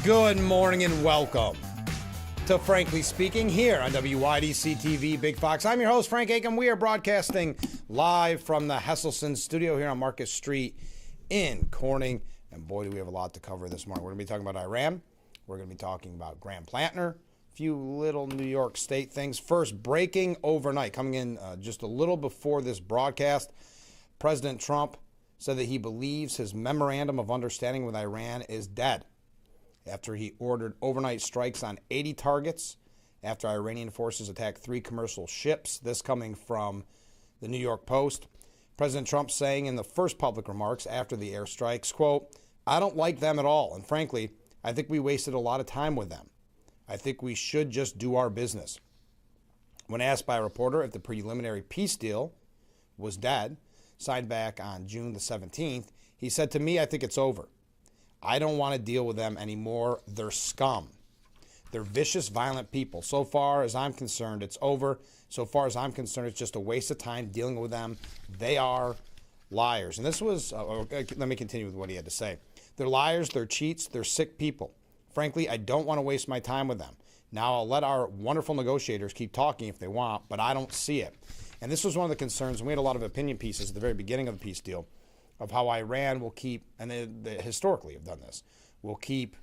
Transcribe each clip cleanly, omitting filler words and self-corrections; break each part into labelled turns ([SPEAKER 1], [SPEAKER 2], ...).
[SPEAKER 1] Good morning and welcome to Frankly Speaking here on WYDC TV Big Fox. I'm your host, Frank Aiken. We are broadcasting live from the Hesselson studio here on Market Street in Corning. And boy, do we have a lot to cover this morning. We're going to be talking about Iran. We're going to be talking about Graham Plantner. A few little New York State things. First, breaking overnight, coming in just a little before this broadcast, President Trump said that he believes his memorandum of understanding with Iran is dead after he ordered overnight strikes on 80 targets after Iranian forces attacked 3 commercial ships. This coming from the New York Post. President Trump saying in the first public remarks after the airstrikes, quote, "I don't like them at all, and frankly, I think we wasted a lot of time with them. I think we should just do our business." When asked by a reporter if the preliminary peace deal was dead, signed back on June the 17th, he said, "To me, I think it's over. I don't want to deal with them anymore. They're scum. They're vicious, violent people. So far as I'm concerned, it's over. So far as I'm concerned, it's just a waste of time dealing with them. They are liars." And this was, let me continue with what he had to say. "They're liars, they're cheats, they're sick people. Frankly, I don't want to waste my time with them. Now I'll let our wonderful negotiators keep talking if they want, but I don't see it." And this was one of the concerns, and we had a lot of opinion pieces at the very beginning of the peace deal, of how Iran will keep, and they historically have done this, will keep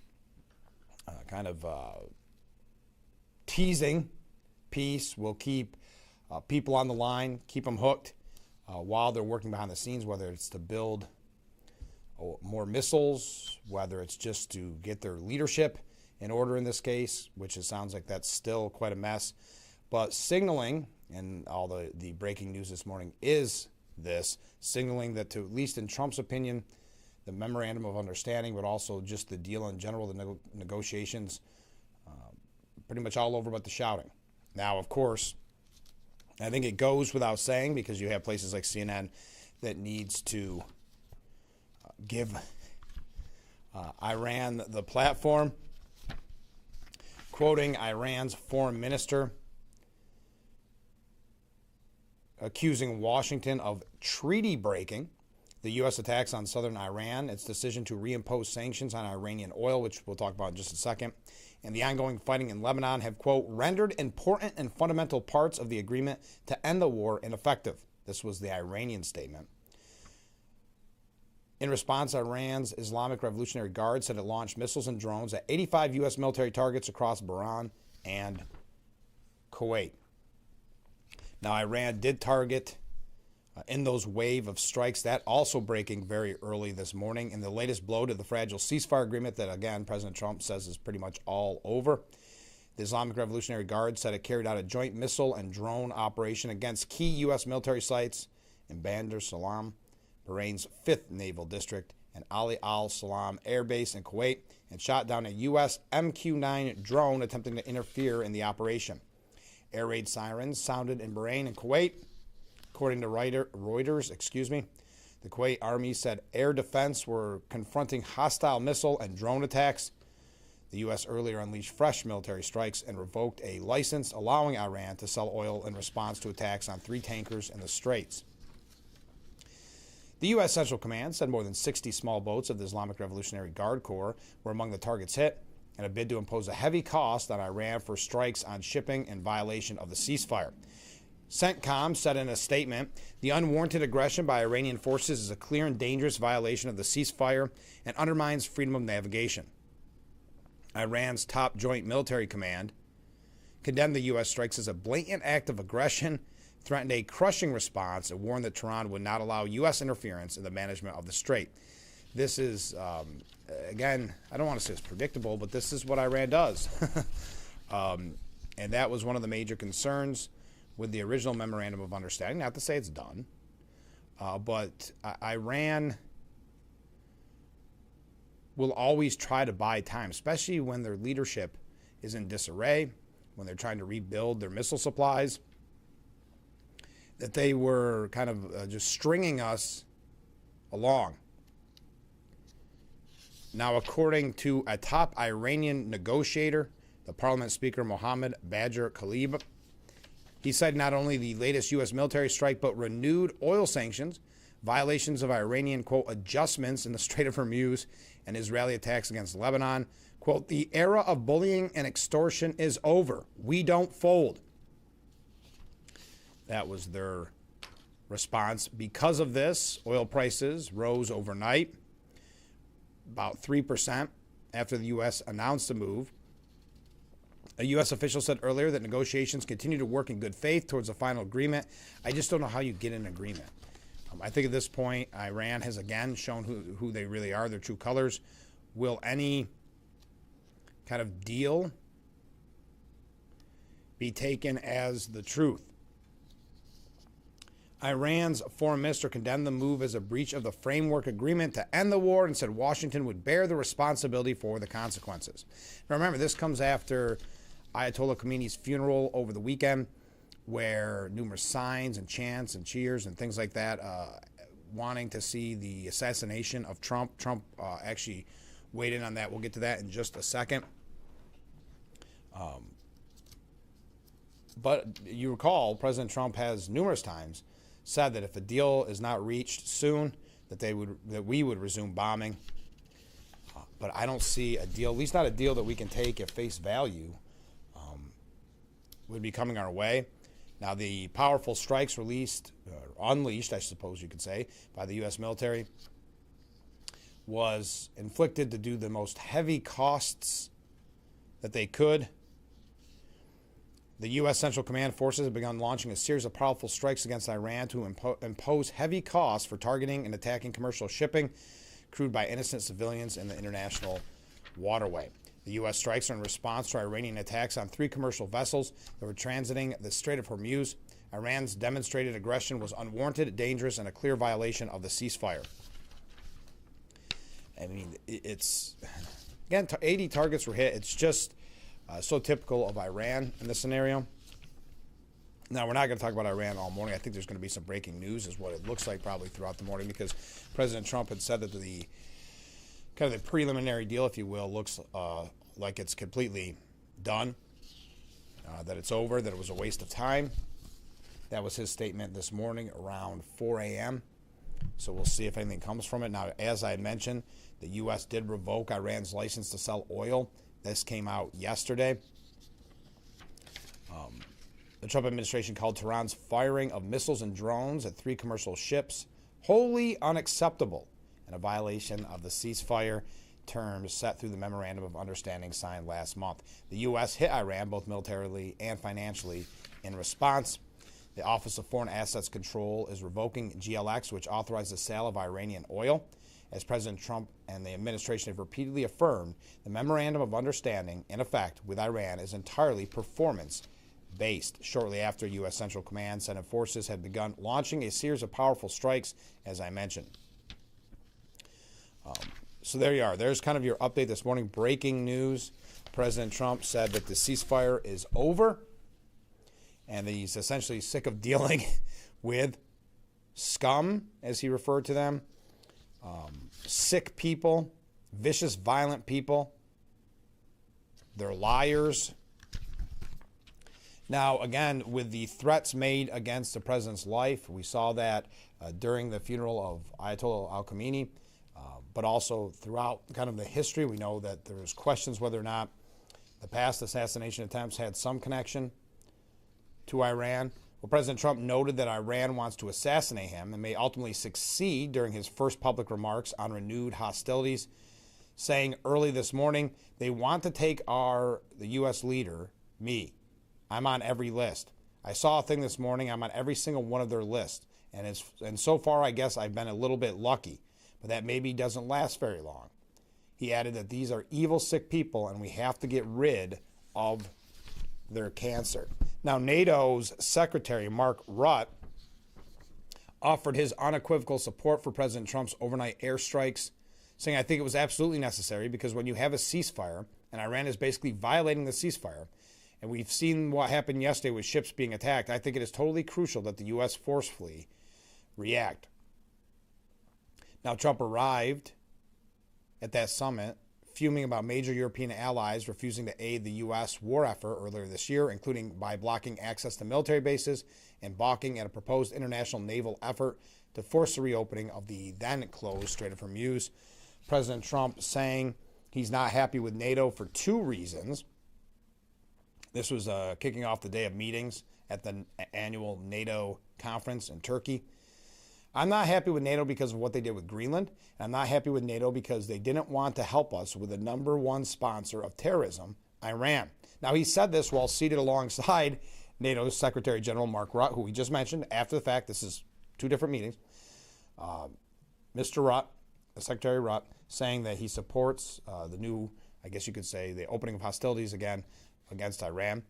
[SPEAKER 1] teasing peace, will keep people on the line, keep them hooked while they're working behind the scenes, whether it's to build more missiles, whether it's just to get their leadership in order in this case, which it sounds like that's still quite a mess. But signaling, and all the breaking news this morning is this, signaling that, to at least in Trump's opinion, the memorandum of understanding, but also just the deal in general, the negotiations, pretty much all over but the shouting. Now, of course, I think it goes without saying, because you have places like CNN that needs to give Iran the platform, quoting Iran's foreign minister, accusing Washington of treaty breaking the U.S. attacks on southern Iran, its decision to reimpose sanctions on Iranian oil, which we'll talk about in just a second, and the ongoing fighting in Lebanon have, quote, "rendered important and fundamental parts of the agreement to end the war ineffective." This was the Iranian statement. In response, Iran's Islamic Revolutionary Guard said it launched missiles and drones at 85 U.S. military targets across Bahrain and Kuwait. Now, Iran did target in those wave of strikes, that also breaking very early this morning, in the latest blow to the fragile ceasefire agreement that, again, President Trump says is pretty much all over. The Islamic Revolutionary Guard said it carried out a joint missile and drone operation against key U.S. military sites in Bandar Salam, Bahrain's 5th Naval District, and Ali Al Salam Air Base in Kuwait, and shot down a U.S. MQ-9 drone attempting to interfere in the operation. Air raid sirens sounded in Bahrain and Kuwait. According to Reuters, the Kuwait Army said air defense were confronting hostile missile and drone attacks. The U.S. earlier unleashed fresh military strikes and revoked a license allowing Iran to sell oil in response to attacks on 3 tankers in the Straits. The U.S. Central Command said more than 60 small boats of the Islamic Revolutionary Guard Corps were among the targets hit, in a bid to impose a heavy cost on Iran for strikes on shipping in violation of the ceasefire. CENTCOM said in a statement, "The unwarranted aggression by Iranian forces is a clear and dangerous violation of the ceasefire and undermines freedom of navigation." Iran's top joint military command condemned the U.S. strikes as a blatant act of aggression, threatened a crushing response, and warned that Tehran would not allow U.S. interference in the management of the Strait. This is, again, I don't want to say it's predictable, but this is what Iran does. And that was one of the major concerns with the original memorandum of understanding. Not to say it's done, but Iran will always try to buy time, especially when their leadership is in disarray, when they're trying to rebuild their missile supplies, that they were kind of just stringing us along. Now, according to a top Iranian negotiator, the parliament speaker Mohammad Bagher Khalib, he said not only the latest U.S. military strike, but renewed oil sanctions violations of Iranian, quote, adjustments in the Strait of Hormuz, and Israeli attacks against Lebanon. Quote, the era of bullying and extortion is over. We don't fold. That was their response. Because of this, oil prices rose overnight, about 3% after the U.S. announced the move. A U.S. official said earlier that negotiations continue to work in good faith towards a final agreement. I just don't know how you get an agreement. I think at this point, Iran has again shown who they really are, their true colors. Will any kind of deal be taken as the truth? Iran's foreign minister condemned the move as a breach of the framework agreement to end the war and said Washington would bear the responsibility for the consequences. Now remember, this comes after Ayatollah Khomeini's funeral over the weekend, where numerous signs and chants and cheers and things like that wanting to see the assassination of Trump. Trump actually weighed in on that. We'll get to that in just a second. But you recall, President Trump has numerous times said that if a deal is not reached soon, that we would resume bombing. But I don't see a deal, at least not a deal that we can take at face value, would be coming our way. Now, the powerful strikes unleashed, I suppose you could say, by the U.S. military was inflicted to do the most heavy costs that they could. The U.S. Central Command forces have begun launching a series of powerful strikes against Iran to impose heavy costs for targeting and attacking commercial shipping crewed by innocent civilians in the international waterway. The U.S. strikes are in response to Iranian attacks on 3 commercial vessels that were transiting the Strait of Hormuz. Iran's demonstrated aggression was unwarranted, dangerous, and a clear violation of the ceasefire. I mean, it's, again, 80 targets were hit. It's just so typical of Iran in this scenario. Now, we're not going to talk about Iran all morning. I think there's going to be some breaking news, is what it looks like probably throughout the morning, because President Trump had said that the kind of the preliminary deal, if you will, looks like it's completely done, that it's over, that it was a waste of time. That was his statement this morning around 4 a.m. So we'll see if anything comes from it. Now, as I had mentioned, the U.S. did revoke Iran's license to sell oil. This came out yesterday. The Trump administration called Tehran's firing of missiles and drones at 3 commercial ships wholly unacceptable and a violation of the ceasefire terms set through the Memorandum of Understanding signed last month. The U.S. hit Iran both militarily and financially in response. The Office of Foreign Assets Control is revoking GLX, which authorized the sale of Iranian oil. As President Trump and the administration have repeatedly affirmed, the Memorandum of Understanding, in effect, with Iran is entirely performance-based. Shortly after, U.S. Central Command sent in forces had begun launching a series of powerful strikes, as I mentioned. So there you are. There's kind of your update this morning. Breaking news. President Trump said that the ceasefire is over and that he's essentially sick of dealing with scum, as he referred to them, sick people, vicious, violent people. They're liars. Now, again, with the threats made against the president's life, we saw that during the funeral of Ayatollah Khomeini, but also throughout kind of the history. We know that there's questions whether or not the past assassination attempts had some connection to Iran. Well, President Trump noted that Iran wants to assassinate him and may ultimately succeed during his first public remarks on renewed hostilities, saying early this morning, they want to take the U.S. leader, me. I'm on every list. I saw a thing this morning. I'm on every single one of their lists. And so far, I guess I've been a little bit lucky, but that maybe doesn't last very long. He added that these are evil, sick people, and we have to get rid of their cancer. Now, NATO's Secretary, Mark Rutte, offered his unequivocal support for President Trump's overnight airstrikes, saying, I think it was absolutely necessary because when you have a ceasefire, and Iran is basically violating the ceasefire, and we've seen what happened yesterday with ships being attacked, I think it is totally crucial that the U.S. forcefully react. Now, Trump arrived at that summit fuming about major European allies refusing to aid the U.S. war effort earlier this year, including by blocking access to military bases and balking at a proposed international naval effort to force the reopening of the then-closed Strait of Hormuz. President Trump saying he's not happy with NATO for two reasons. This was kicking off the day of meetings at the annual NATO conference in Turkey. I'm not happy with NATO because of what they did with Greenland. And I'm not happy with NATO because they didn't want to help us with the number one sponsor of terrorism, Iran. Now, he said this while seated alongside NATO's Secretary General Mark Rutte, who we just mentioned after the fact. This is two different meetings. Mr. Rutte, Secretary Rutte, saying that he supports the new, I guess you could say, the opening of hostilities again against Iran.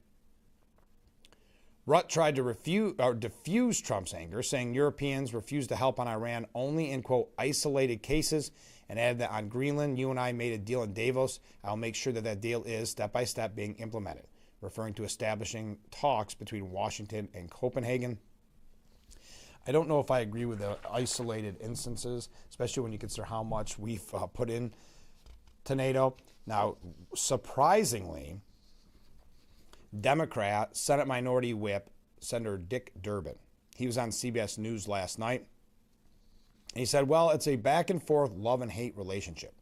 [SPEAKER 1] Rutte tried to diffuse Trump's anger, saying Europeans refused to help on Iran only in, quote, isolated cases, and added that on Greenland, you and I made a deal in Davos. I'll make sure that that deal is, step by step, being implemented, referring to establishing talks between Washington and Copenhagen. I don't know if I agree with the isolated instances, especially when you consider how much we've put in to NATO. Now, surprisingly, Democrat Senate Minority Whip Senator Dick Durbin, he was on CBS News last night. And he said, well, it's a back and forth love and hate relationship.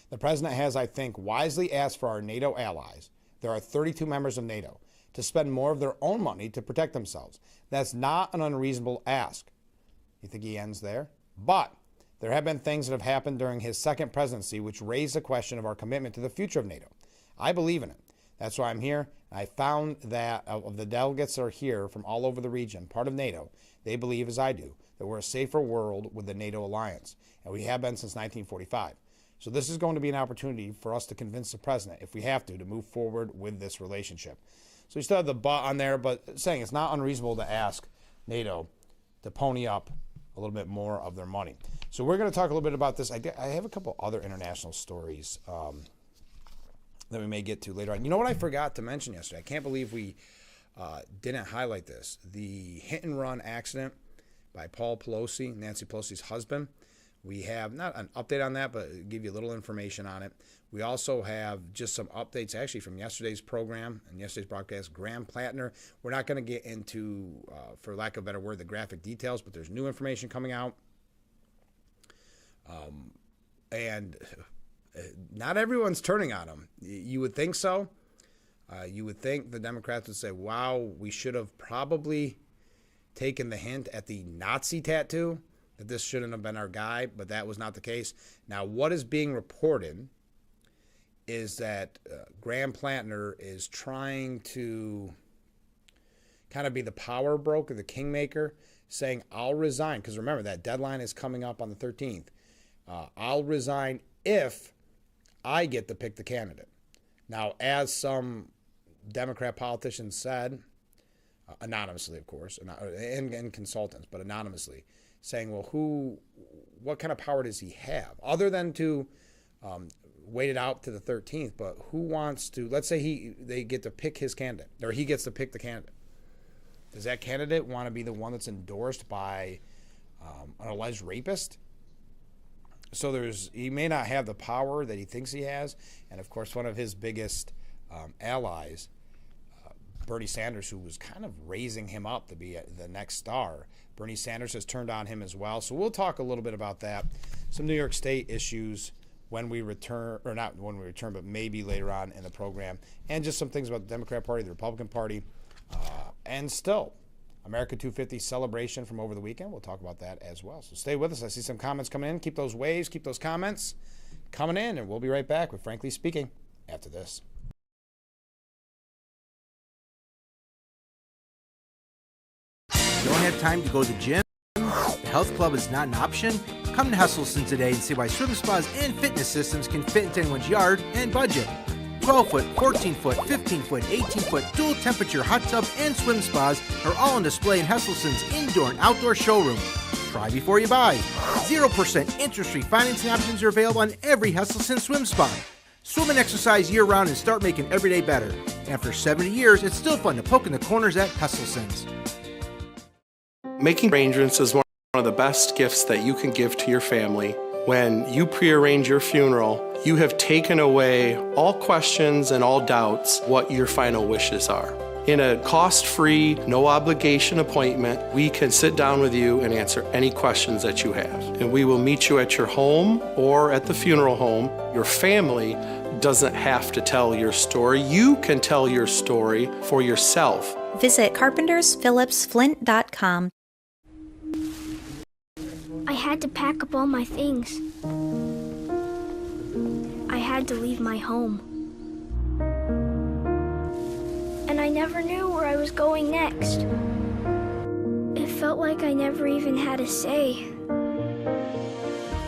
[SPEAKER 1] The president has, I think, wisely asked for our NATO allies, there are 32 members of NATO, to spend more of their own money to protect themselves. That's not an unreasonable ask. You think he ends there? But there have been things that have happened during his second presidency which raise the question of our commitment to the future of NATO. I believe in it. That's why I'm here. I found that of the delegates that are here from all over the region, part of NATO, they believe, as I do, that we're a safer world with the NATO alliance, and we have been since 1945. So this is going to be an opportunity for us to convince the president, if we have to move forward with this relationship. So you still have the but on there, but saying it's not unreasonable to ask NATO to pony up a little bit more of their money. So we're going to talk a little bit about this. I have a couple other international stories that we may get to later on. You know what I forgot to mention yesterday? I can't believe we didn't highlight this. The hit-and-run accident by Paul Pelosi, Nancy Pelosi's husband. We have not an update on that, but give you a little information on it. We also have just some updates actually from yesterday's program and yesterday's broadcast. Graham Plattner. We're not going to get into, for lack of a better word, the graphic details, but there's new information coming out. And not everyone's turning on him. You would think so. You would think the Democrats would say, wow, we should have probably taken the hint at the Nazi tattoo, that this shouldn't have been our guy, but that was not the case. Now, what is being reported is that Graham Plattner is trying to kind of be the power broker, the kingmaker, saying, I'll resign. Because remember, that deadline is coming up on the 13th. I'll resign if I get to pick the candidate. Now, as some Democrat politicians said, anonymously, of course, and consultants, but anonymously, saying, well, what kind of power does he have? Other than to wait it out to the 13th, but who wants to, let's say they get to pick his candidate, or he gets to pick the candidate. Does that candidate want to be the one that's endorsed by an alleged rapist? So he may not have the power that he thinks he has. And, of course, one of his biggest allies, Bernie Sanders, who was kind of raising him up to be the next star, Bernie Sanders has turned on him as well. So we'll talk a little bit about that. Some New York State issues when we return, or not when we return, but maybe later on in the program. And just some things about the Democrat Party, the Republican Party, and still America 250 celebration from over the weekend. We'll talk about that as well. So stay with us. I see some comments coming in. Keep those waves, keep those comments coming in, and we'll be right back with Frankly Speaking after this.
[SPEAKER 2] You don't have time to go to the gym? The health club is not an option? Come to Hesselson today and see why swim spas and fitness systems can fit into anyone's yard and budget. 12-foot, 14-foot, 15-foot, 18-foot dual temperature hot tubs and swim spas are all on display in Hesselson's indoor and outdoor showroom. Try before you buy. 0% interest-free financing options are available on every Hesselson swim spa. Swim and exercise year-round and start making every day better. After 70 years, it's still fun to poke in the corners at Hesselson's.
[SPEAKER 3] Making arrangements is one of the best gifts that you can give to your family. When you prearrange your funeral, you have taken away all questions and all doubts what your final wishes are. In a cost-free, no-obligation appointment, we can sit down with you and answer any questions that you have. And we will meet you at your home or at the funeral home. Your family doesn't have to tell your story. You can tell your story for yourself.
[SPEAKER 4] Visit carpentersphillipsflint.com.
[SPEAKER 5] I had to pack up all my things. I had to leave my home. And I never knew where I was going next. It felt like I never even had a say.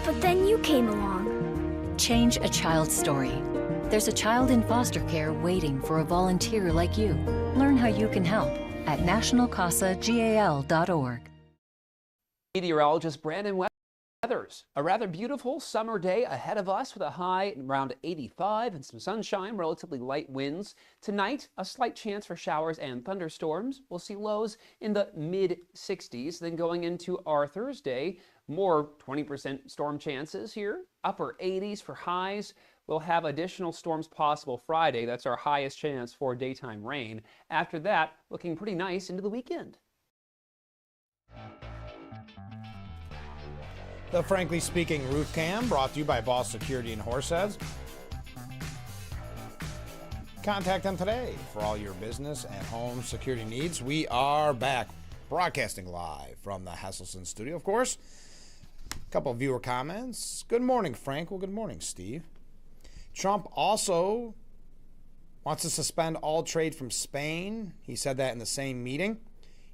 [SPEAKER 5] But then you came along.
[SPEAKER 6] Change a child's story. There's a child in foster care waiting for a volunteer like you. Learn how you can help at nationalcasagal.org.
[SPEAKER 7] Meteorologist Brandon Weathers. A rather beautiful summer day ahead of us with a high around 85 and some sunshine, relatively light winds. Tonight, a slight chance for showers and thunderstorms. We'll see lows in the mid-60s. Then going into our Thursday, more 20% storm chances here. Upper 80s for highs. We'll have additional storms possible Friday. That's our highest chance for daytime rain. After that, looking pretty nice into the weekend.
[SPEAKER 1] The Frankly Speaking Roof Cam, brought to you by Boss Security in Horseheads. Contact them today for all your business and home security needs. We are back, broadcasting live from the Hesselson studio, of course. A couple of viewer comments. Good morning, Frank. Well, good morning, Steve. Trump also wants to suspend all trade from Spain. He said that in the same meeting.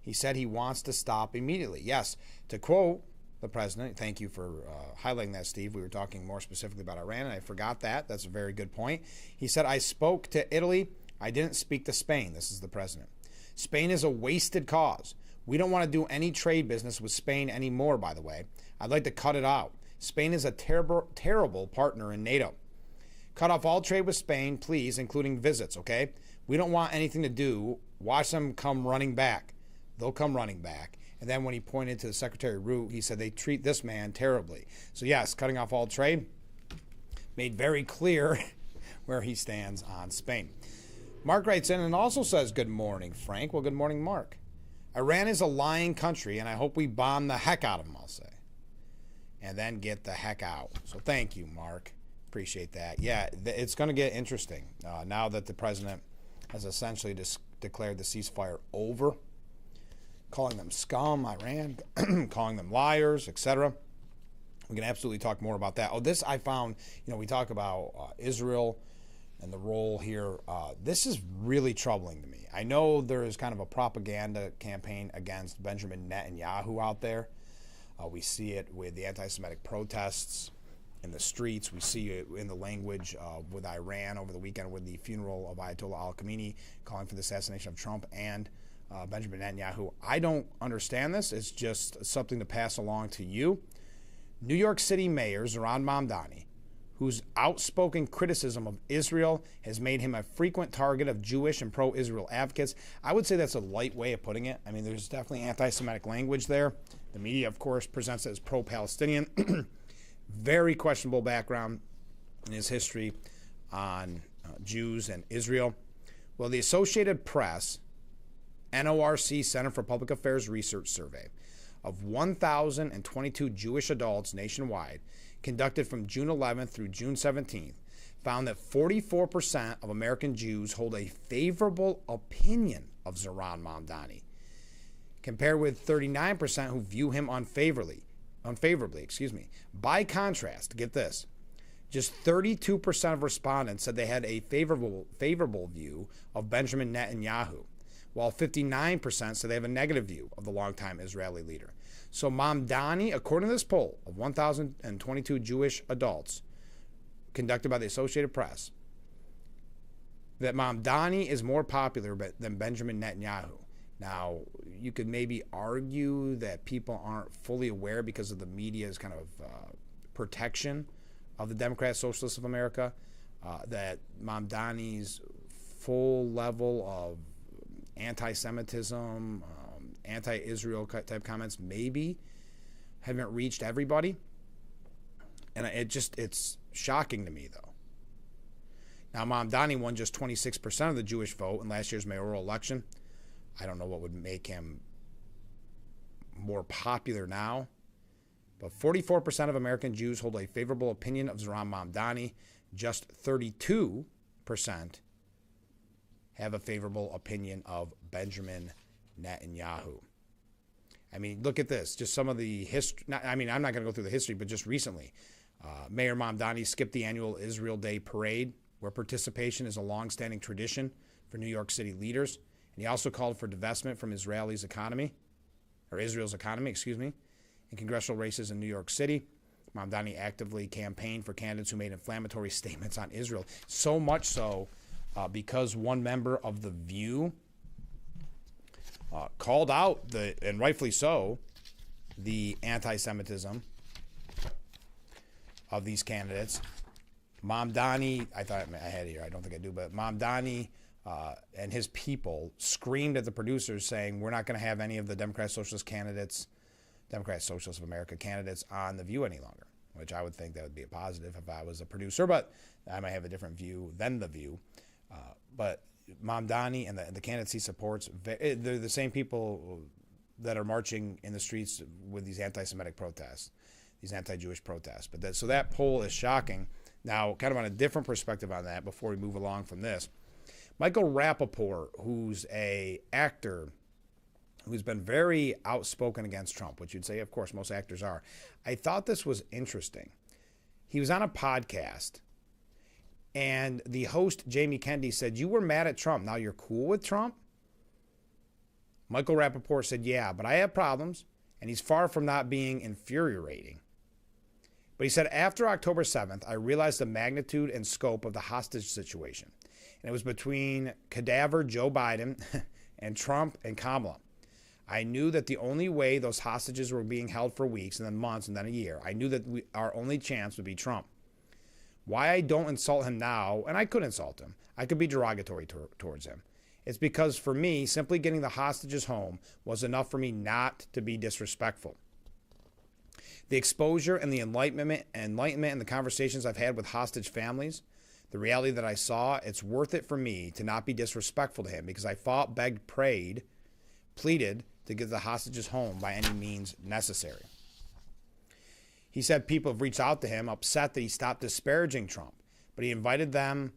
[SPEAKER 1] He said he wants to stop immediately. Yes, to quote the president, thank you for highlighting that, Steve. We were talking more specifically about Iran, and I forgot that. That's a very good point. He said, I spoke to Italy. I didn't speak to Spain. This is the president. Spain is a wasted cause. We don't want to do any trade business with Spain anymore, by the way. I'd like to cut it out. Spain is a terrible partner in NATO. Cut off all trade with Spain, please, including visits, okay? We don't want anything to do. Watch them come running back. They'll come running back. And then when he pointed to the Secretary Root, he said they treat this man terribly. So yes, cutting off all trade made very clear where he stands on Spain. Mark writes in and also says, good morning, Frank. Well, good morning, Mark. Iran is a lying country, and I hope we bomb the heck out of them, I'll say. And then get the heck out. So thank you, Mark. Appreciate that. Yeah, it's going to get interesting now that the president has essentially declared the ceasefire over, calling them scum, Iran, calling them liars, etc. We can absolutely talk more about that. Oh, this I found, we talk about Israel and the role here. This is really troubling to me. I know there is kind of a propaganda campaign against Benjamin Netanyahu out there. We see it with the anti-Semitic protests in the streets. We see it in the language with Iran over the weekend with the funeral of Ayatollah al-Khamenei, calling for the assassination of Trump and Benjamin Netanyahu. I don't understand this. It's just something to pass along to you. New York City Mayor Zohran Mamdani, whose outspoken criticism of Israel has made him a frequent target of Jewish and pro-Israel advocates. I would say that's a light way of putting it. I mean, there's definitely anti-Semitic language there. The media, of course, presents it as pro-Palestinian. Very questionable background in his history on Jews and Israel. Well, the Associated Press NORC Center for Public Affairs Research survey of 1,022 Jewish adults nationwide, conducted from June 11th through June 17th, found that 44% of American Jews hold a favorable opinion of Zohran Mamdani, compared with 39% who view him unfavorably. By contrast, get this, just 32% of respondents said they had a favorable view of Benjamin Netanyahu, while 59% say they have a negative view of the longtime Israeli leader. So Mamdani, according to this poll of 1,022 Jewish adults conducted by the Associated Press, that Mamdani is more popular than Benjamin Netanyahu. Now, you could maybe argue that people aren't fully aware because of the media's kind of protection of the Democrat Socialists of America, that Mamdani's full level of anti-Semitism, anti-Israel type comments maybe haven't reached everybody. And it's shocking to me, though. Now, Mamdani won just 26% of the Jewish vote in last year's mayoral election. I don't know what would make him more popular now, but 44% of American Jews hold a favorable opinion of Zohran Mamdani. Just 32% have a favorable opinion of Benjamin Netanyahu. I mean, look at this. Just some of the history. I'm not going to go through the history, but just recently, Mayor Mamdani skipped the annual Israel Day parade, where participation is a long-standing tradition for New York City leaders. And he also called for divestment from Israel's economy, in congressional races in New York City. Mamdani actively campaigned for candidates who made inflammatory statements on Israel. So much so, because one member of The View called out, and rightfully so, the anti-Semitism of these candidates. Mamdani, I thought I had it here, I don't think I do, but Mamdani and his people screamed at the producers saying, we're not going to have any of the Democrat Socialist of America candidates on The View any longer, which I would think that would be a positive if I was a producer, but I might have a different view than The View. But Mamdani and the candidates he supports, they're the same people that are marching in the streets with these anti-Semitic protests, these anti-Jewish protests. But so that poll is shocking. Now, kind of on a different perspective on that, before we move along from this, Michael Rappaport, who's a actor who's been very outspoken against Trump, which you'd say, of course, most actors are. I thought this was interesting. He was on a podcast, and the host, Jamie Kennedy, said, you were mad at Trump. Now you're cool with Trump? Michael Rappaport said, yeah, but I have problems, and he's far from not being infuriating. But he said, after October 7th, I realized the magnitude and scope of the hostage situation. And it was between cadaver Joe Biden and Trump and Kamala. I knew that the only way those hostages were being held for weeks and then months and then a year, I knew that our only chance would be Trump. Why I don't insult him now, and I could insult him, I could be derogatory towards him. It's because for me, simply getting the hostages home was enough for me not to be disrespectful. The exposure and the enlightenment and the conversations I've had with hostage families, the reality that I saw, it's worth it for me to not be disrespectful to him because I fought, begged, pleaded to get the hostages home by any means necessary. He said people have reached out to him upset that he stopped disparaging Trump, but he invited them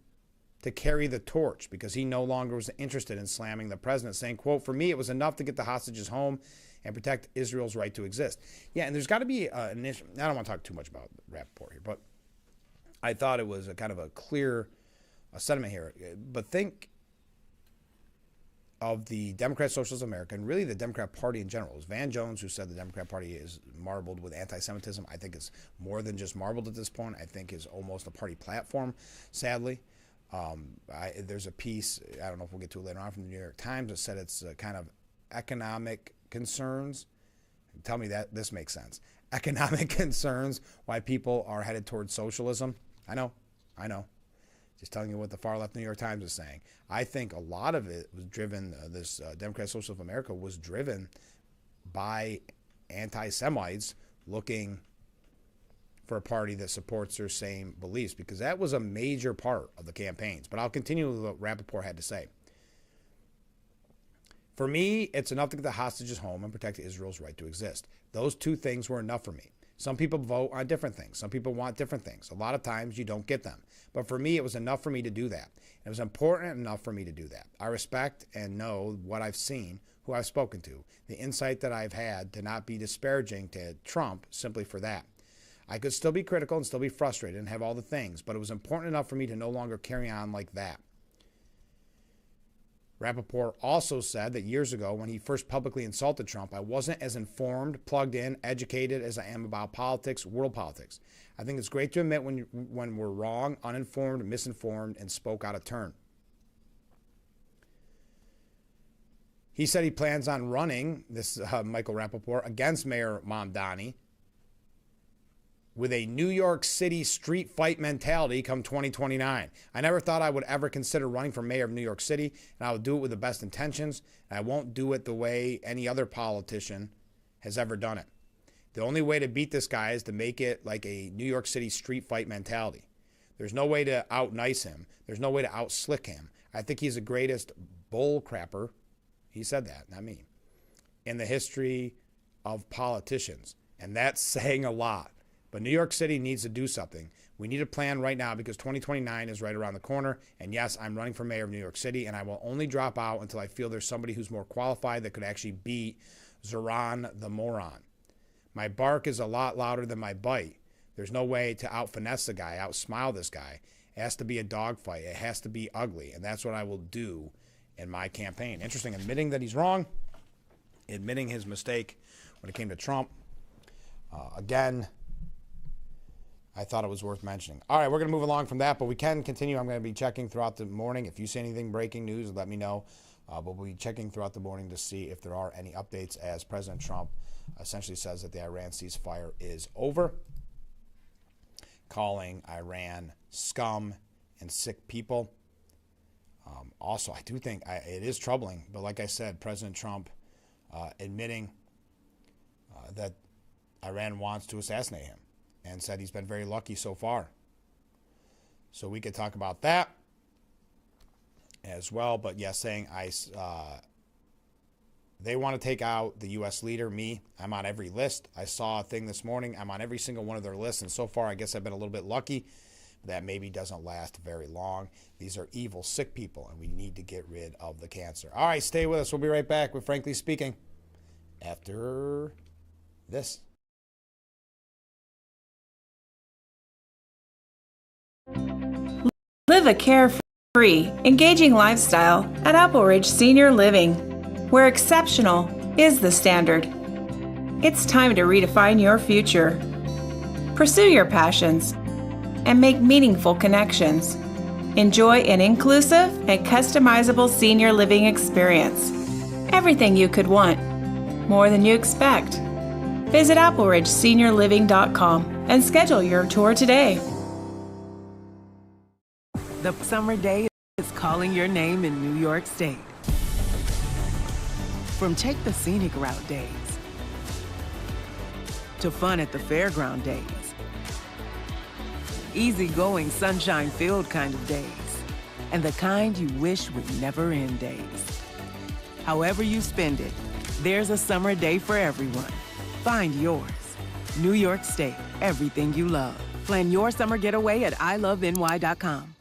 [SPEAKER 1] to carry the torch because he no longer was interested in slamming the president, saying, quote, for me, it was enough to get the hostages home and protect Israel's right to exist. Yeah, and there's got to be an issue. I don't want to talk too much about Rappaport here, but I thought it was a kind of a clear sentiment here. But think of the Democrat Socialists of America and really the Democrat Party in general. It was Van Jones who said the Democrat Party is marbled with anti-Semitism. I think it's more than just marbled at this point. I think it's almost a party platform, sadly. There's a piece, I don't know if we'll get to it later on, from the New York Times that said it's kind of economic concerns. Tell me that this makes sense. Economic concerns, why people are headed towards socialism. I know. Just telling you what the far left New York Times is saying. I think a lot of it was driven, this Democrat Socialist of America was driven by anti-Semites looking for a party that supports their same beliefs, because that was a major part of the campaigns. But I'll continue with what Rappaport had to say. For me, it's enough to get the hostages home and protect Israel's right to exist. Those two things were enough for me. Some people vote on different things. Some people want different things. A lot of times you don't get them. But for me, it was enough for me to do that. It was important enough for me to do that. I respect and know what I've seen, who I've spoken to, the insight that I've had to not be disparaging to Trump simply for that. I could still be critical and still be frustrated and have all the things, but it was important enough for me to no longer carry on like that. Rappaport also said that years ago, when he first publicly insulted Trump, I wasn't as informed, plugged in, educated as I am about politics, world politics. I think it's great to admit when we're wrong, uninformed, misinformed, and spoke out of turn. He said he plans on running, this Michael Rappaport, against Mayor Mamdani with a New York City street fight mentality come 2029. I never thought I would ever consider running for mayor of New York City, and I would do it with the best intentions, and I won't do it the way any other politician has ever done it. The only way to beat this guy is to make it like a New York City street fight mentality. There's no way to out-nice him. There's no way to out-slick him. I think he's the greatest bull crapper, he said that, not me, in the history of politicians. And that's saying a lot. But New York City needs to do something. We need a plan right now because 2029 is right around the corner. And yes, I'm running for mayor of New York City, and I will only drop out until I feel there's somebody who's more qualified that could actually beat Zoran the moron. My bark is a lot louder than my bite. There's no way to out-finesse the guy, out-smile this guy. It has to be a dogfight. It has to be ugly. And that's what I will do in my campaign. Interesting, admitting that he's wrong, admitting his mistake when it came to Trump. Again, I thought it was worth mentioning. All right, we're going to move along from that, but we can continue. I'm going to be checking throughout the morning. If you see anything breaking news, let me know. But we'll be checking throughout the morning to see if there are any updates as President Trump essentially says that the Iran ceasefire is over, calling Iran scum and sick people. Also, I do think it is troubling, but like I said, President Trump admitting that Iran wants to assassinate him and said he's been very lucky so far. So we could talk about that as well. But yes, saying they want to take out the U.S. leader, me. I'm on every list. I saw a thing this morning. I'm on every single one of their lists. And so far, I guess I've been a little bit lucky. That maybe doesn't last very long. These are evil, sick people, and we need to get rid of the cancer. All right, stay with us. We'll be right back with Frankly Speaking after this.
[SPEAKER 4] Live a carefree, engaging lifestyle at Apple Ridge Senior Living, where exceptional is the standard. It's time to redefine your future. Pursue your passions and make meaningful connections. Enjoy an inclusive and customizable senior living experience. Everything you could want, more than you expect. Visit appleridgeseniorliving.com and schedule your tour today.
[SPEAKER 8] The summer day is calling your name in New York State. From take the scenic route days to fun at the fairground days, easygoing sunshine-filled kind of days, and the kind you wish would never end days. However you spend it, there's a summer day for everyone. Find yours. New York State, everything you love. Plan your summer getaway at iloveny.com.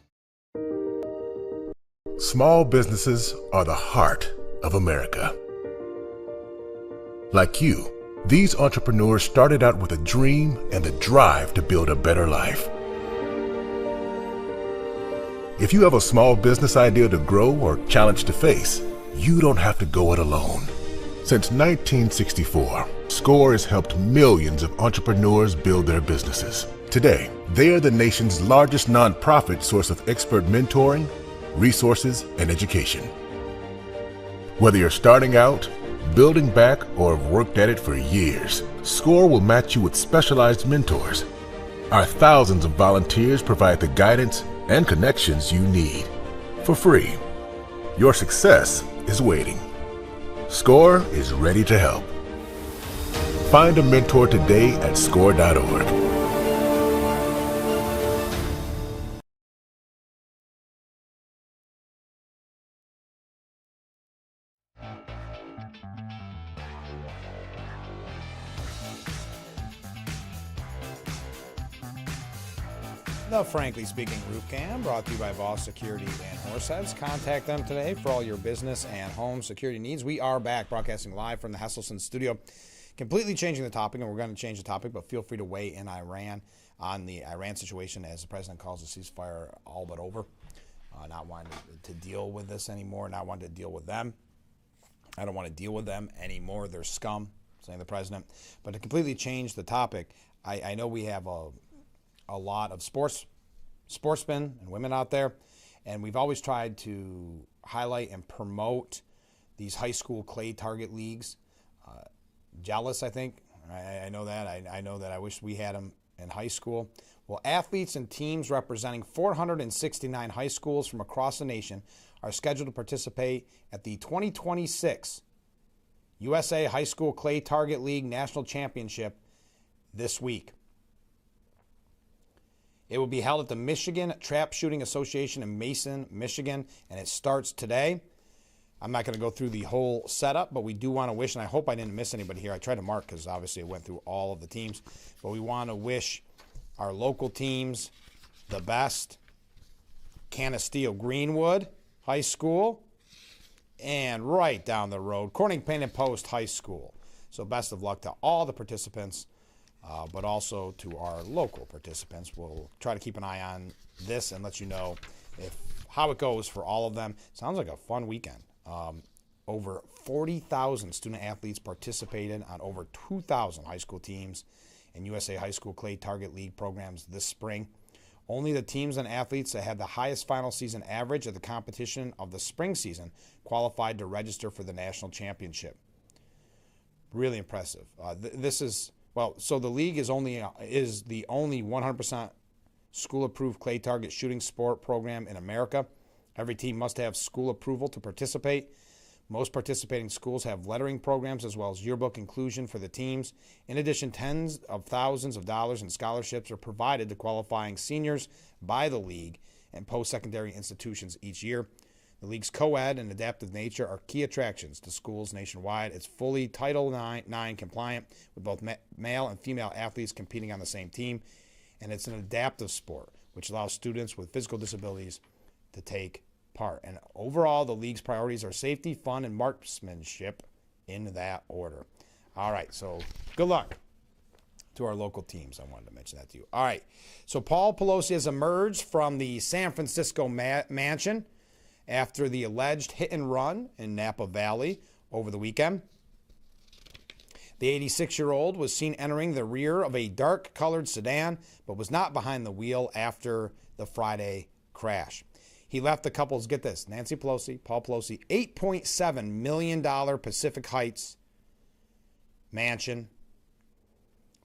[SPEAKER 9] Small businesses are the heart of America. Like you, these entrepreneurs started out with a dream and the drive to build a better life. If you have a small business idea to grow or challenge to face, you don't have to go it alone. Since 1964, SCORE has helped millions of entrepreneurs build their businesses. Today, they are the nation's largest nonprofit source of expert mentoring, resources, and education. Whether you're starting out, building back, or have worked at it for years, SCORE will match you with specialized mentors. Our thousands of volunteers provide the guidance and connections you need for free. Your success is waiting. SCORE is ready to help. Find a mentor today at score.org.
[SPEAKER 1] The Frankly Speaking Roof Cam, brought to you by Voss Security and Horseheads. Contact them today for all your business and home security needs. We are back broadcasting live from the Hesselson studio, completely changing the topic, and we're going to change the topic, but feel free to weigh in on the Iran situation as the president calls the ceasefire all but over, not wanting to deal with this anymore, not wanting to deal with them. I don't want to deal with them anymore. They're scum, saying the president. But to completely change the topic, I know we have a lot of sportsmen and women out there, and we've always tried to highlight and promote these high school clay target leagues. Jealous, I think. I know that. I know that I wish we had them in high school. Well, athletes and teams representing 469 high schools from across the nation are scheduled to participate at the 2026 USA High School Clay Target League National Championship this week. It will be held at the Michigan Trap Shooting Association in Mason, Michigan, and it starts today. I'm not going to go through the whole setup, but we do want to wish, and I hope I didn't miss anybody here. I tried to mark because obviously I went through all of the teams, but we want to wish our local teams the best. Canisteo Greenwood High School, and right down the road, Corning Painted Post High School. So best of luck to all the participants, but also to our local participants. We'll try to keep an eye on this and let you know how it goes for all of them. Sounds like a fun weekend. Over 40,000 student athletes participated on over 2,000 high school teams and USA High School Clay Target League programs this spring. Only the teams and athletes that had the highest final season average of the competition of the spring season qualified to register for the national championship. Really impressive. So the league is the only 100% school-approved clay target shooting sport program in America. Every team must have school approval to participate. Most participating schools have lettering programs as well as yearbook inclusion for the teams. In addition, tens of thousands of dollars in scholarships are provided to qualifying seniors by the league and post-secondary institutions each year. The league's co-ed and adaptive nature are key attractions to schools nationwide. It's fully Title IX compliant with both male and female athletes competing on the same team. And it's an adaptive sport, which allows students with physical disabilities to take part. And overall, the league's priorities are safety, fun, and marksmanship in that order. All right, so good luck to our local teams. I wanted to mention that to you. All right, so Paul Pelosi has emerged from the San Francisco mansion after the alleged hit and run in Napa Valley over the weekend. The 86-year-old was seen entering the rear of a dark-colored sedan, but was not behind the wheel after the Friday crash. He left the couple's, get this, Nancy Pelosi, Paul Pelosi, $8.7 million Pacific Heights mansion,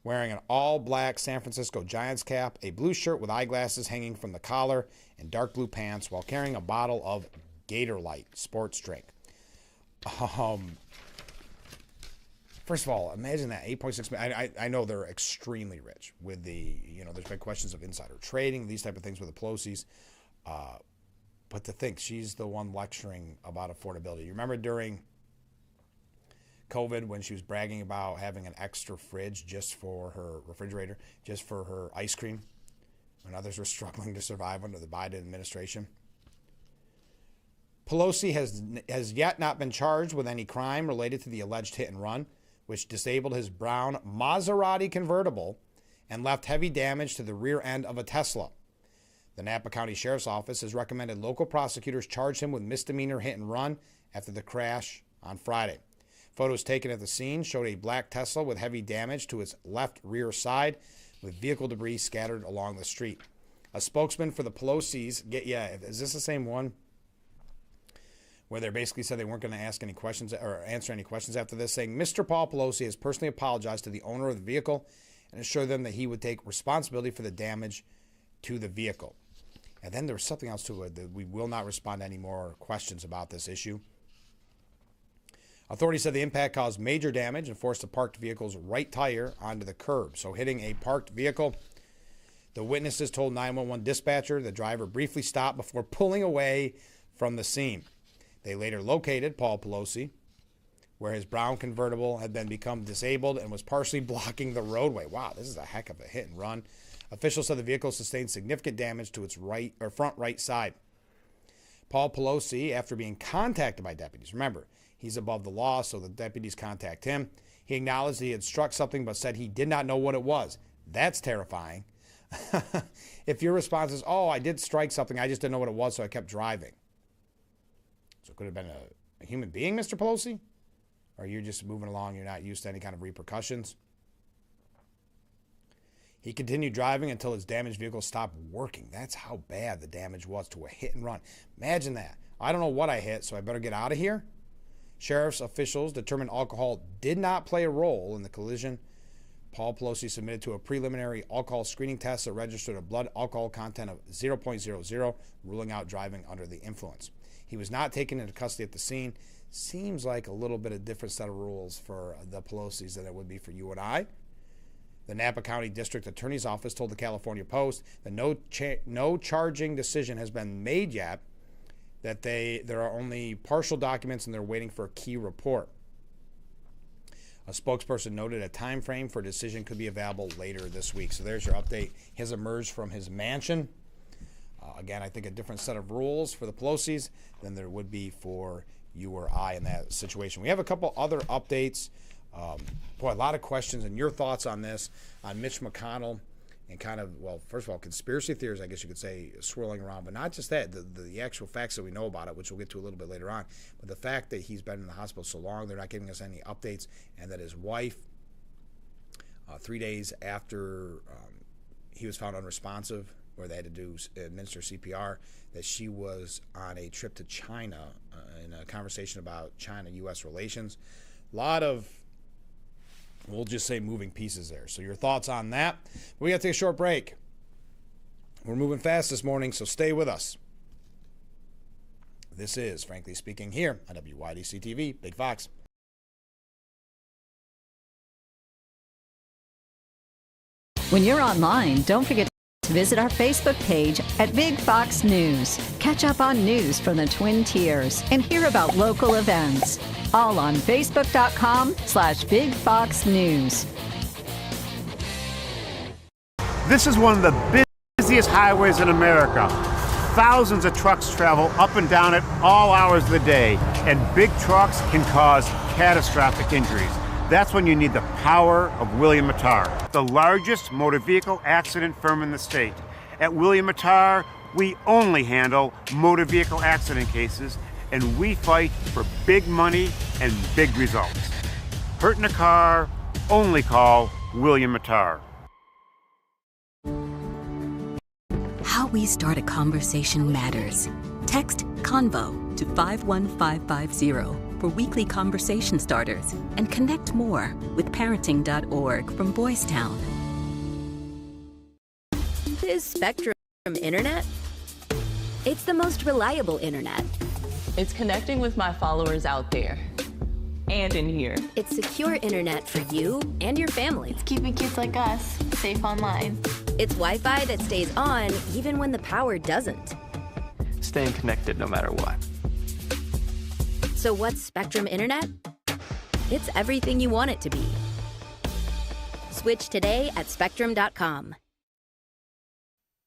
[SPEAKER 1] wearing an all-black San Francisco Giants cap, a blue shirt with eyeglasses hanging from the collar, and dark blue pants while carrying a bottle of Gator Light sports drink. First of all, imagine that, 8.6 million. I know they're extremely rich with the, there's been questions of insider trading, these type of things with the Pelosi's. But to think she's the one lecturing about affordability. You remember during COVID when she was bragging about having an extra fridge just for her refrigerator, just for her ice cream, when others were struggling to survive under the Biden administration? Pelosi has yet not been charged with any crime related to the alleged hit and run, which disabled his brown Maserati convertible and left heavy damage to the rear end of a Tesla. The Napa County Sheriff's Office has recommended local prosecutors charge him with misdemeanor hit and run after the crash on Friday. Photos taken at the scene showed a black Tesla with heavy damage to its left rear side, with vehicle debris scattered along the street. A spokesman for the Pelosi's, is this the same one where they basically said they weren't going to ask any questions or answer any questions after this, saying Mr. Paul Pelosi has personally apologized to the owner of the vehicle and assured them that he would take responsibility for the damage to the vehicle. And then there was something else to it, that we will not respond to any more questions about this issue. Authorities said the impact caused major damage and forced the parked vehicle's right tire onto the curb. So hitting a parked vehicle, the witnesses told 911 dispatcher the driver briefly stopped before pulling away from the scene. They later located Paul Pelosi, where his brown convertible had become disabled and was partially blocking the roadway. Wow, this is a heck of a hit and run. Officials said the vehicle sustained significant damage to its front right side. Paul Pelosi, after being contacted by deputies, remember, he's above the law, so the deputies contact him. He acknowledged he had struck something, but said he did not know what it was. That's terrifying. If your response is, I did strike something, I just didn't know what it was, so I kept driving. So it could have been a human being, Mr. Pelosi? Or you're just moving along, you're not used to any kind of repercussions? He continued driving until his damaged vehicle stopped working. That's how bad the damage was to a hit and run. Imagine that. I don't know what I hit, so I better get out of here. Sheriff's officials determined alcohol did not play a role in the collision. Paul Pelosi submitted to a preliminary alcohol screening test that registered a blood alcohol content of 0.00, ruling out driving under the influence. He was not taken into custody at the scene. Seems like a little bit of different set of rules for the Pelosi's than it would be for you and I. The Napa County District Attorney's Office told the California Post that no charging decision has been made yet, that there are only partial documents and they're waiting for a key report. A spokesperson noted a time frame for a decision could be available later this week. So there's your update. He has emerged from his mansion. Again, I think a different set of rules for the Pelosi's than there would be for you or I in that situation. We have a couple other updates. A lot of questions and your thoughts on this, on Mitch McConnell and kind of, well, first of all, conspiracy theories, I guess you could say, swirling around. But not just that, the actual facts that we know about it, which we'll get to a little bit later on. But the fact that he's been in the hospital so long, they're not giving us any updates, and that his wife, 3 days after he was found unresponsive, where they had to administer CPR, that she was on a trip to China in a conversation about China-U.S. relations. A lot of, we'll just say, moving pieces there. So your thoughts on that. We got to take a short break. We're moving fast this morning, so stay with us. This is Frankly Speaking here on WYDC TV, Big Fox.
[SPEAKER 6] When you're online, don't forget to visit our Facebook page at Big Fox News. Catch up on news from the Twin Tiers and hear about local events. All on Facebook.com/Big Fox News.
[SPEAKER 10] This is one of the busiest highways in America. Thousands of trucks travel up and down it all hours of the day, and big trucks can cause catastrophic injuries. That's when you need the power of William Mattar, the largest motor vehicle accident firm in the state. At William Mattar, we only handle motor vehicle accident cases, and we fight for big money and big results. Hurt in a car, only call William Mattar.
[SPEAKER 11] How we start a conversation matters. Text CONVO to 51550 for weekly conversation starters, and connect more with parenting.org from Boys Town.
[SPEAKER 12] Is Spectrum Internet? It's the most reliable internet.
[SPEAKER 13] It's connecting with my followers out there and in here.
[SPEAKER 12] It's secure internet for you and your family.
[SPEAKER 13] It's keeping kids like us safe online.
[SPEAKER 12] It's Wi-Fi that stays on even when the power doesn't.
[SPEAKER 14] Staying connected no matter what.
[SPEAKER 12] So what's Spectrum Internet? It's everything you want it to be. Switch today at spectrum.com.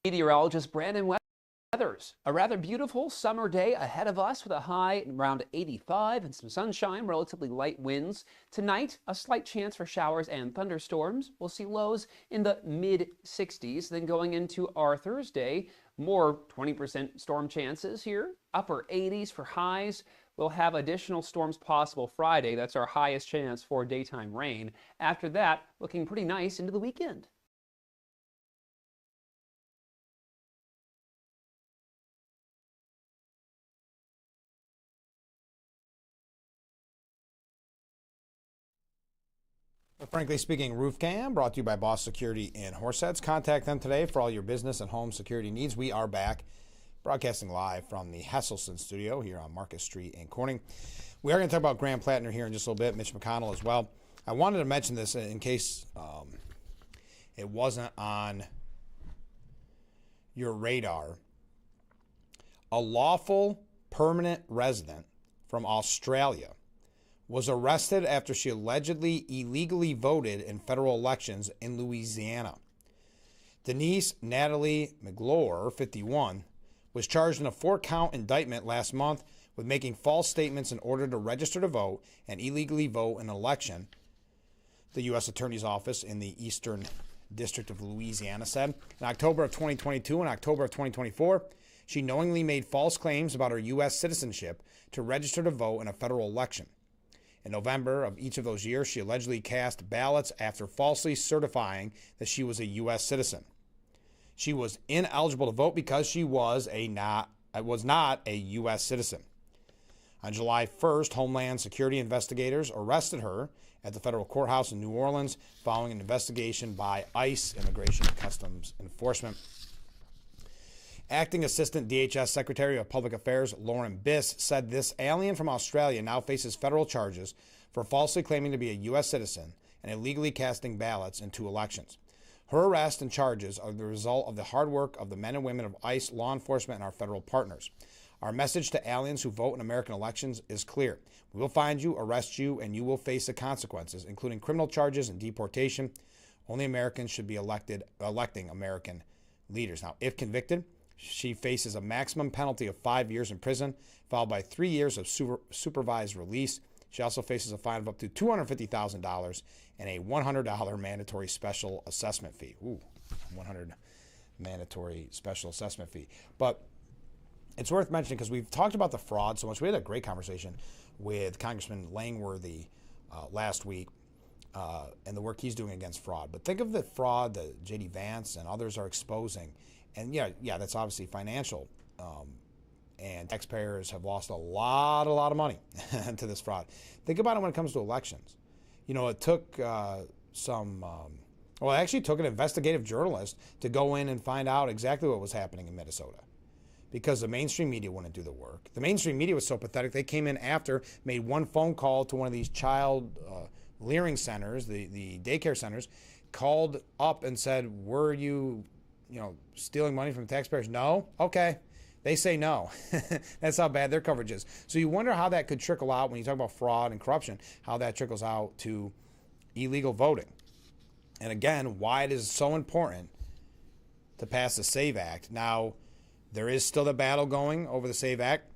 [SPEAKER 7] Meteorologist Brandon Weathers. A rather beautiful summer day ahead of us with a high around 85 and some sunshine, relatively light winds. Tonight, a slight chance for showers and thunderstorms. We'll see lows in the mid-60s. Then going into our Thursday, more 20% storm chances here. Upper 80s for highs. We'll have additional storms possible Friday. That's our highest chance for daytime rain. After that, looking pretty nice into the weekend.
[SPEAKER 1] Frankly Speaking Roof Cam, brought to you by Boss Security in Horseheads. Contact them today for all your business and home security needs. We are back, broadcasting live from the Hesselson studio here on Marcus Street in Corning. We are going to talk about Graham Plattner here in just a little bit, Mitch McConnell as well. I wanted to mention this in case it wasn't on your radar. A lawful permanent resident from Australia was arrested after she allegedly illegally voted in federal elections in Louisiana. Denise Natalie McGlure, 51, was charged in a 4-count indictment last month with making false statements in order to register to vote and illegally vote in an election, the U.S. Attorney's Office in the Eastern District of Louisiana said. In October of 2022 and October of 2024, she knowingly made false claims about her U.S. citizenship to register to vote in a federal election. In November of each of those years, she allegedly cast ballots after falsely certifying that she was a U.S. citizen. She was ineligible to vote because she was not a U.S. citizen. On July 1st, Homeland Security investigators arrested her at the federal courthouse in New Orleans following an investigation by ICE, Immigration and Customs Enforcement. Acting Assistant DHS Secretary of Public Affairs Lauren Biss said this alien from Australia now faces federal charges for falsely claiming to be a U.S. citizen and illegally casting ballots in 2 elections. Her arrest and charges are the result of the hard work of the men and women of ICE, law enforcement, and our federal partners. Our message to aliens who vote in American elections is clear. We will find you, arrest you, and you will face the consequences, including criminal charges and deportation. Only Americans should be electing American leaders. Now, if convicted, she faces a maximum penalty of 5 years in prison, followed by 3 years of supervised release. She also faces a fine of up to $250,000 and a $100 mandatory special assessment fee. Ooh, $100 mandatory special assessment fee. But it's worth mentioning because we've talked about the fraud so much. We had a great conversation with Congressman Langworthy last week and the work he's doing against fraud. But think of the fraud that J.D. Vance and others are exposing. And yeah, that's obviously financial. And taxpayers have lost a lot of money to this fraud. Think about it when it comes to elections. You know, it took it actually took an investigative journalist to go in and find out exactly what was happening in Minnesota, because the mainstream media wouldn't do the work. The mainstream media was so pathetic. They came in after, made one phone call to one of these child leering centers, the daycare centers, called up and said, were you stealing money from taxpayers? No? Okay. They say no. That's how bad their coverage is. So you wonder how that could trickle out when you talk about fraud and corruption, how that trickles out to illegal voting. And again, why it is so important to pass the SAVE Act. Now, there is still the battle going over the SAVE Act.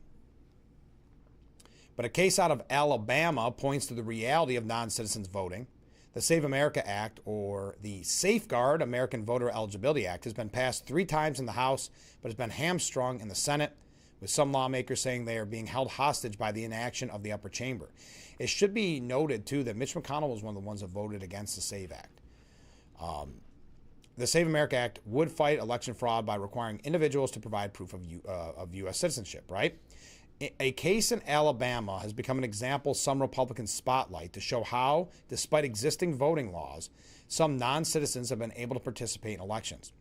[SPEAKER 1] But a case out of Alabama points to the reality of non-citizens voting. The Save America Act, or the Safeguard American Voter Eligibility Act, has been passed 3 times in the House, but has been hamstrung in the Senate, with some lawmakers saying they are being held hostage by the inaction of the upper chamber. It should be noted, too, that Mitch McConnell was one of the ones that voted against the SAVE Act. The Save America Act would fight election fraud by requiring individuals to provide proof of U.S. citizenship, right? A case in Alabama has become an example some Republicans spotlight to show how, despite existing voting laws, some non-citizens have been able to participate in elections.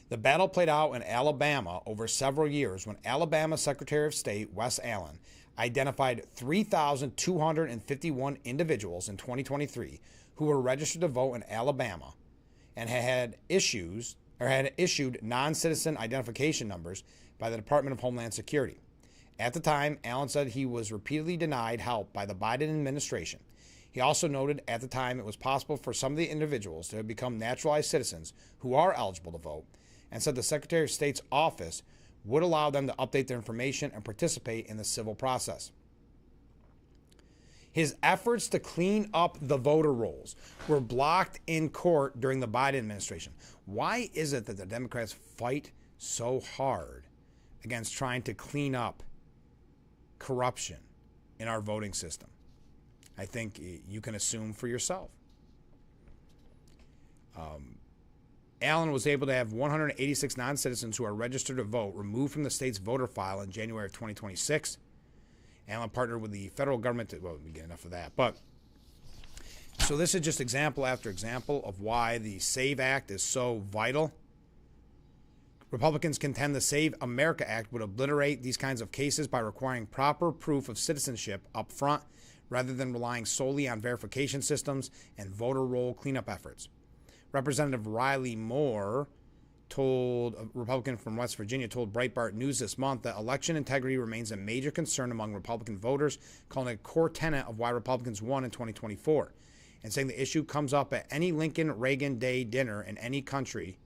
[SPEAKER 1] The battle played out in Alabama over several years when Alabama Secretary of State Wes Allen identified 3,251 individuals in 2023 who were registered to vote in Alabama and had issued non-citizen identification numbers by the Department of Homeland Security. At the time, Allen said he was repeatedly denied help by the Biden administration. He also noted at the time it was possible for some of the individuals to have become naturalized citizens who are eligible to vote, and said the Secretary of State's office would allow them to update their information and participate in the civil process. His efforts to clean up the voter rolls were blocked in court during the Biden administration. Why is it that the Democrats fight so hard against trying to clean up corruption in our voting system? I think you can assume for yourself. Allen was able to have 186 non-citizens who are registered to vote removed from the state's voter file in January of 2026. Allen partnered with the federal government we get enough of that. But so this is just example after example of why the SAVE Act is so vital. Republicans contend the Save America Act would obliterate these kinds of cases by requiring proper proof of citizenship up front rather than relying solely on verification systems and voter roll cleanup efforts. Representative Riley Moore, a Republican from West Virginia, told Breitbart News this month that election integrity remains a major concern among Republican voters, calling it a core tenet of why Republicans won in 2024, and saying the issue comes up at any Lincoln-Reagan Day dinner in any country.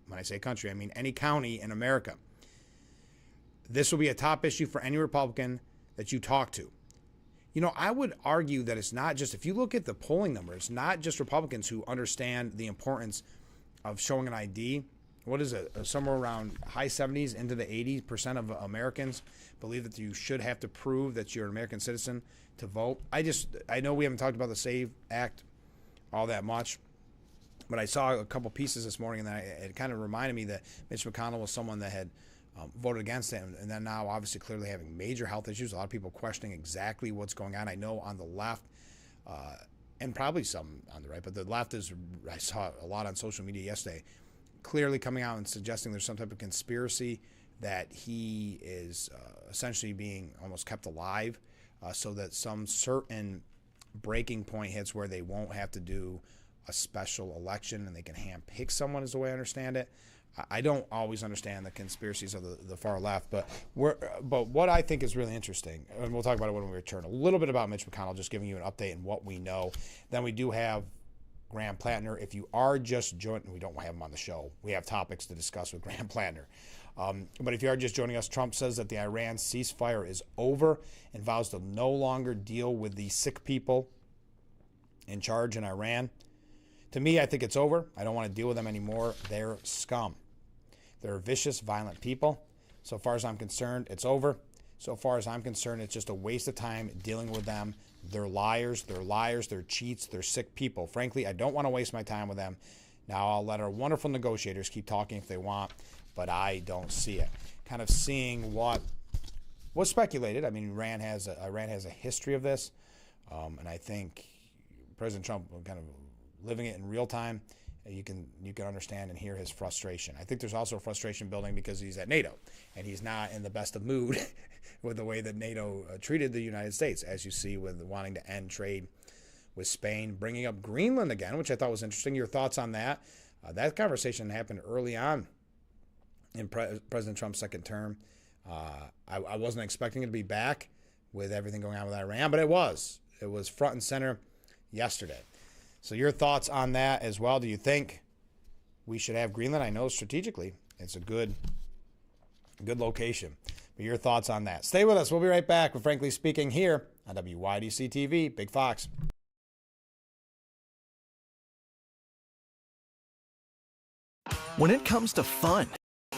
[SPEAKER 1] When I say country, I mean any county in America. This will be a top issue for any Republican that you talk to. You know, I would argue that it's not just, if you look at the polling numbers, it's not just Republicans who understand the importance of showing an ID. What is it? Somewhere around high 70s into the 80% of Americans believe that you should have to prove that you're an American citizen to vote. I know we haven't talked about the SAVE Act all that much, but I saw a couple pieces this morning, and it kind of reminded me that Mitch McConnell was someone that had voted against him, and then now obviously clearly having major health issues. A lot of people questioning exactly what's going on. I know on the left, and probably some on the right, but the left is, I saw a lot on social media yesterday, clearly coming out and suggesting there's some type of conspiracy that he is essentially being almost kept alive so that some certain breaking point hits where they won't have to do a special election and they can hand-pick someone, is the way I understand it. I don't always understand the conspiracies of the far left, but what I think is really interesting, and we'll talk about it when we return, a little bit about Mitch McConnell, just giving you an update on what we know. Then we do have Graham Plattner. If you are just joining, we don't have him on the show. We have topics to discuss with Graham Plattner. But if you are just joining us, Trump says that the Iran ceasefire is over and vows to no longer deal with the sick people in charge in Iran. To me, I think it's over. I don't want to deal with them anymore. They're scum. They're vicious, violent people. So far as I'm concerned, it's over. So far as I'm concerned, it's just a waste of time dealing with them. They're liars, they're cheats, they're sick people. Frankly, I don't want to waste my time with them. Now, I'll let our wonderful negotiators keep talking if they want, but I don't see it. Kind of seeing what was speculated. I mean, Iran has a history of this, and I think President Trump kind of living it in real time. You can understand and hear his frustration. I think there's also frustration building because he's at NATO, and he's not in the best of mood with the way that NATO treated the United States, as you see with wanting to end trade with Spain, bringing up Greenland again, which I thought was interesting. Your thoughts on that? That conversation happened early on in President Trump's second term. I wasn't expecting it to be back with everything going on with Iran, but it was. It was front and center yesterday. So your thoughts on that as well. Do you think we should have Greenland? I know strategically it's a good location. But your thoughts on that. Stay with us. We'll be right back with Frankly Speaking here on WYDC TV, Big Fox.
[SPEAKER 15] When it comes to fun,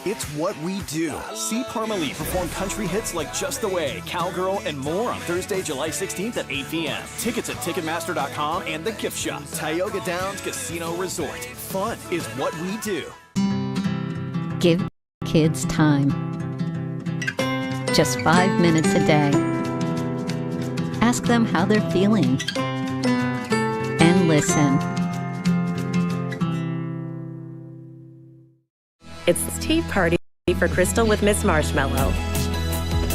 [SPEAKER 15] it's what we do. See Parmalee perform country hits like Just the Way, Cowgirl, and more on Thursday, July 16th at 8 p.m. Tickets at Ticketmaster.com and the gift shop. Tioga Downs Casino Resort. Fun is what we do.
[SPEAKER 6] Give kids time. Just 5 minutes a day. Ask them how they're feeling. And listen.
[SPEAKER 16] It's the tea party for Crystal with Miss Marshmallow.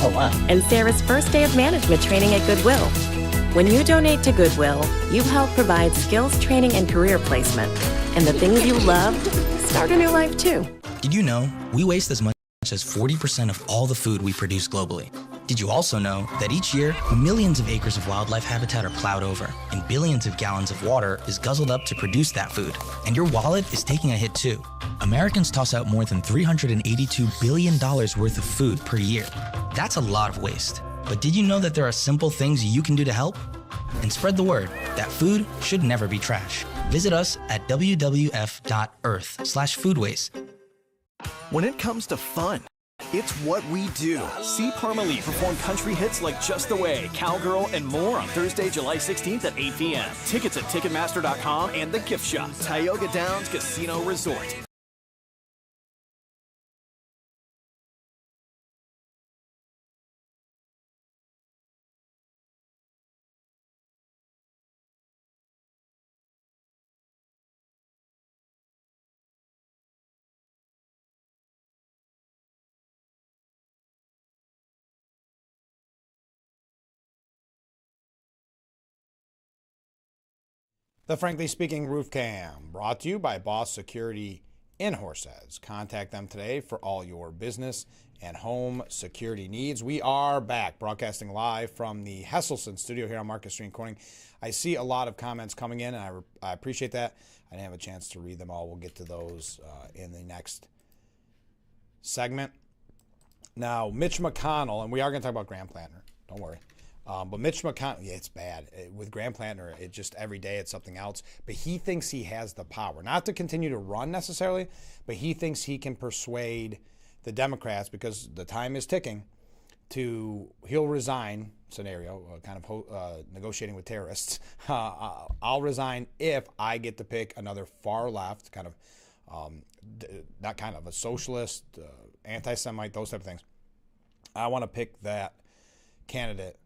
[SPEAKER 17] Oh, wow.
[SPEAKER 16] And Sarah's first day of management training at Goodwill. When you donate to Goodwill, you help provide skills training and career placement. And the things you love start a new life too.
[SPEAKER 17] Did you know we waste as much as 40% of all the food we produce globally? Did you also know that each year, millions of acres of wildlife habitat are plowed over, and billions of gallons of water is guzzled up to produce that food? And your wallet is taking a hit too. Americans toss out more than $382 billion worth of food per year. That's a lot of waste. But did you know that there are simple things you can do to help? And spread the word that food should never be trash. Visit us at wwf.earth/foodwaste.
[SPEAKER 15] When it comes to fun, it's what we do. See Parmalee perform country hits like Just the Way, Cowgirl, and more on Thursday, July 16th at 8 p.m. Tickets at Ticketmaster.com and the gift shop. Tioga Downs Casino Resort.
[SPEAKER 1] The Frankly Speaking Roof Cam, brought to you by Boss Security in Horseheads. Contact them today for all your business and home security needs. We are back, broadcasting live from the Hesselson studio here on Market Street in Corning. I see a lot of comments coming in, and I appreciate that. I didn't have a chance to read them all. We'll get to those in the next segment. Now, Mitch McConnell, and we are going to talk about Graham Plattner. Don't worry. But Mitch McConnell, yeah, it's bad. With Graham Plattner, it just every day it's something else. But he thinks he has the power, not to continue to run necessarily, but he thinks he can persuade the Democrats, because the time is ticking, he'll resign scenario, kind of negotiating with terrorists. I'll resign if I get to pick another far left, kind of, not kind of, a socialist, anti-Semite, those type of things. I want to pick that candidate,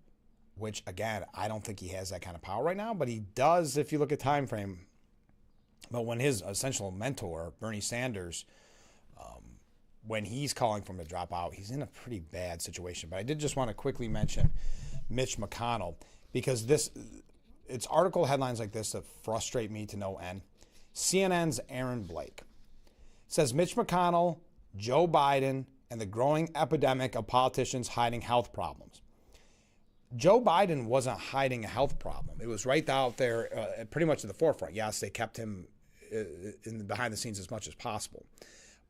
[SPEAKER 1] which, again, I don't think he has that kind of power right now, but he does if you look at time frame. But when his essential mentor, Bernie Sanders, when he's calling for him to drop out, he's in a pretty bad situation. But I did just want to quickly mention Mitch McConnell, because it's article headlines like this that frustrate me to no end. CNN's Aaron Blake says Mitch McConnell, Joe Biden, and the growing epidemic of politicians hiding health problems. Joe Biden wasn't hiding a health problem. It was right out there, pretty much at the forefront. Yes, they kept him behind the scenes as much as possible.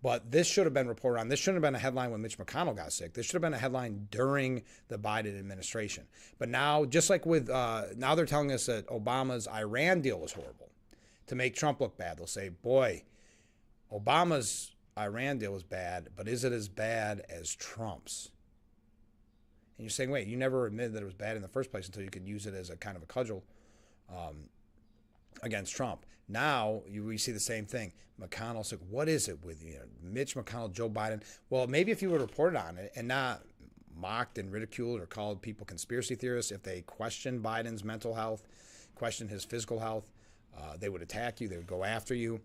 [SPEAKER 1] But this should have been reported on. This shouldn't have been a headline when Mitch McConnell got sick. This should have been a headline during the Biden administration. But now, just like with, now they're telling us that Obama's Iran deal was horrible to make Trump look bad. They'll say, boy, Obama's Iran deal was bad, but is it as bad as Trump's? And you're saying, wait, you never admitted that it was bad in the first place until you could use it as a kind of a cudgel against Trump. Now we see the same thing. McConnell's like, what is it with Mitch McConnell, Joe Biden? Well, maybe if you would have reported on it and not mocked and ridiculed or called people conspiracy theorists, if they questioned Biden's mental health, questioned his physical health, they would attack you. They would go after you,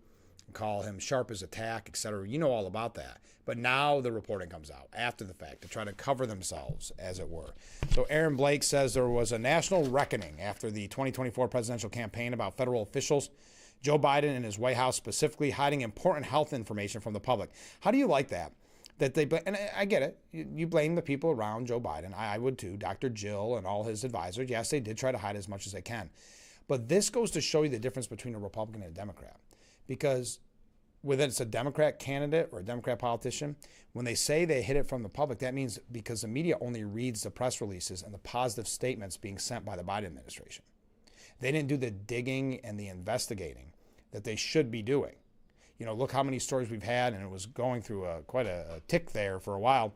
[SPEAKER 1] call him sharp as a tack, etc. You know all about that. But now the reporting comes out after the fact to try to cover themselves, as it were. So Aaron Blake says there was a national reckoning after the 2024 presidential campaign about federal officials, Joe Biden and his White House specifically, hiding important health information from the public. How do you like that? That they, and I get it. You blame the people around Joe Biden. I would too. Dr. Jill and all his advisors. Yes, they did try to hide as much as they can. But this goes to show you the difference between a Republican and a Democrat. Because whether it's a Democrat candidate or a Democrat politician, when they say they hid it from the public, that means because the media only reads the press releases and the positive statements being sent by the Biden administration. They didn't do the digging and the investigating that they should be doing. You know, look how many stories we've had, and it was going through quite a tick there for a while,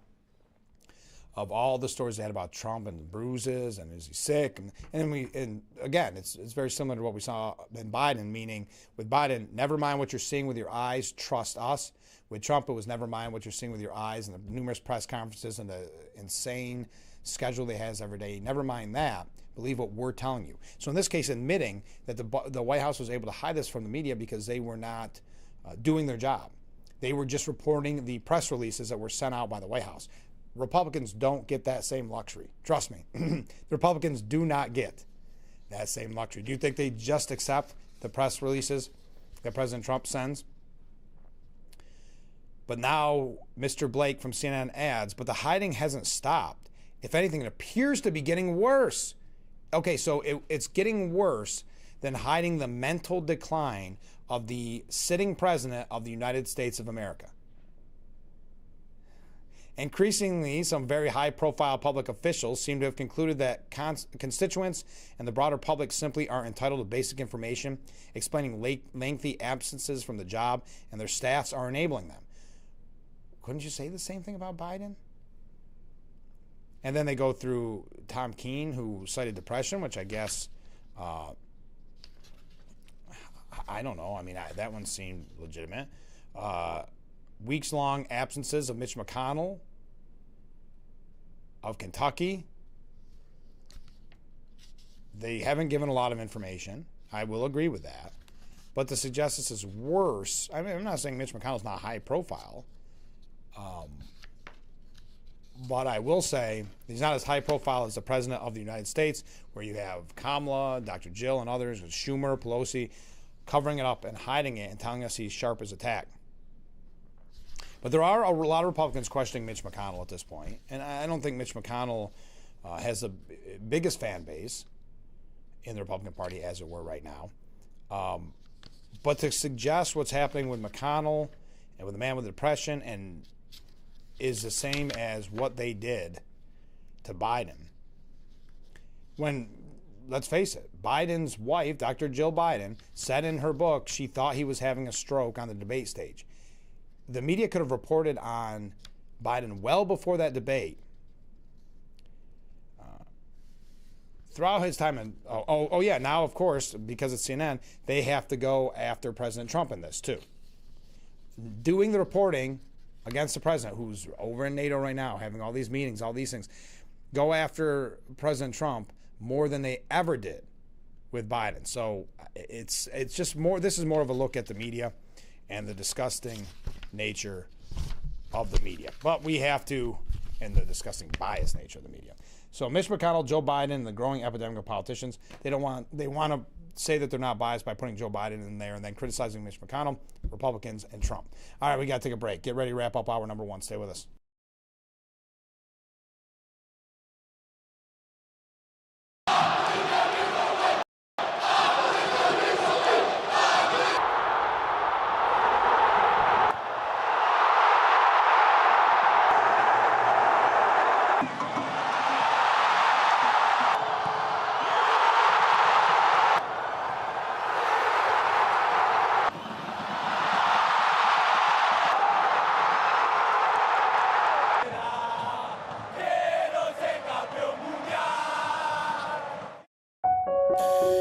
[SPEAKER 1] of all the stories they had about Trump and the bruises and is he sick, and again it's very similar to what we saw in Biden, meaning with Biden, never mind what you're seeing with your eyes, trust us. With Trump, it was never mind what you're seeing with your eyes and the numerous press conferences and the insane schedule they has every day. Never mind that. Believe what we're telling you. So in this case, admitting that the White House was able to hide this from the media because they were not doing their job. They were just reporting the press releases that were sent out by the White House. Republicans don't get that same luxury. Trust me. The Republicans do not get that same luxury. Do you think they just accept the press releases that President Trump sends? But now Mr. Blake from CNN adds, but the hiding hasn't stopped. If anything, it appears to be getting worse. Okay, so it's getting worse than hiding the mental decline of the sitting president of the United States of America. Increasingly, some very high-profile public officials seem to have concluded that constituents and the broader public simply aren't entitled to basic information, explaining lengthy absences from the job, and their staffs are enabling them. Couldn't you say the same thing about Biden? And then they go through Tom Keene, who cited depression, which I guess, I don't know. I mean, that one seemed legitimate. Weeks-long absences of Mitch McConnell of Kentucky. They haven't given a lot of information. I will agree with that. But to suggest this is worse, I mean, I'm not saying Mitch McConnell's not high profile. But I will say he's not as high profile as the President of the United States, where you have Kamala, Dr. Jill, and others, Schumer, Pelosi, covering it up and hiding it and telling us he's sharp as a tack. But there are a lot of Republicans questioning Mitch McConnell at this point, and I don't think Mitch McConnell has the biggest fan base in the Republican Party, as it were, right now. But to suggest what's happening with McConnell and with the man with depression and is the same as what they did to Biden, when, let's face it, Biden's wife, Dr. Jill Biden, said in her book she thought he was having a stroke on the debate stage. The media could have reported on Biden well before that debate. Throughout his time in, yeah, now, of course, because it's CNN, they have to go after President Trump in this, too. Doing the reporting against the president, who's over in NATO right now, having all these meetings, all these things, go after President Trump more than they ever did with Biden. So it's just more, this is more of a look at the media and the disgusting nature of the media. But we have to, and the disgusting biased nature of the media. So Mitch McConnell, Joe Biden, and the growing epidemic of politicians, they want to say that they're not biased by putting Joe Biden in there and then criticizing Mitch McConnell, Republicans, and Trump. All right, we got to take a break. Get ready to wrap up hour number 1. Stay with us.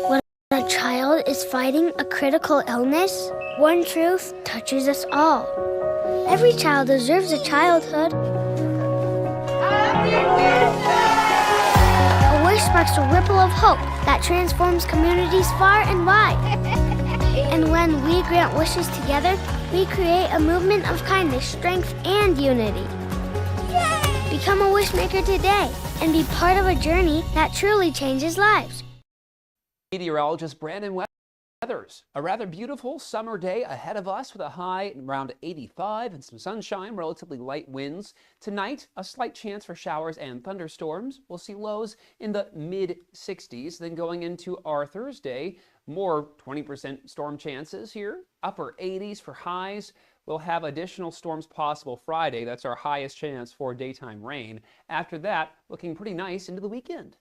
[SPEAKER 5] When a child is fighting a critical illness, one truth touches us all. Every child deserves a childhood. A wish sparks a ripple of hope that transforms communities far and wide. And when we grant wishes together, we create a movement of kindness, strength, and unity. Become a wishmaker today and be part of a journey that truly changes lives.
[SPEAKER 7] Meteorologist Brandon Weathers. A rather beautiful summer day ahead of us with a high around 85 and some sunshine, relatively light winds. Tonight, a slight chance for showers and thunderstorms. We'll see lows in the mid-60s. Then going into our Thursday, more 20% storm chances here. Upper 80s for highs. We'll have additional storms possible Friday. That's our highest chance for daytime rain. After that, looking pretty nice into the weekend.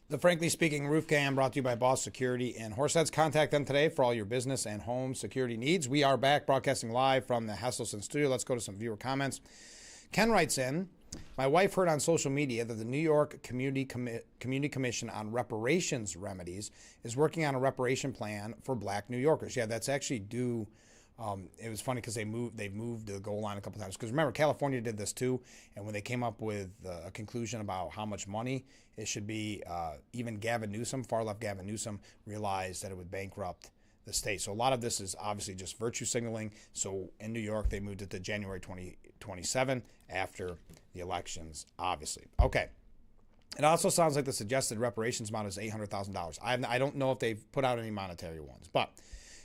[SPEAKER 1] The Frankly Speaking Roof Cam brought to you by Boss Security and Horseheads. Contact them today for all your business and home security needs. We are back broadcasting live from the Hesselson studio. Let's go to some viewer comments. Ken writes in, my wife heard on social media that the New York Community Commission on Reparations Remedies is working on a reparation plan for black New Yorkers. Yeah, that's actually due. It was funny because they've moved the goal line a couple times. Because remember, California did this too, and when they came up with a conclusion about how much money it should be, even Gavin Newsom, far-left Gavin Newsom, realized that it would bankrupt the state. So a lot of this is obviously just virtue signaling. So in New York, they moved it to January 2027 after the elections, obviously. Okay. It also sounds like the suggested reparations amount is $800,000. I don't know if they've put out any monetary ones, but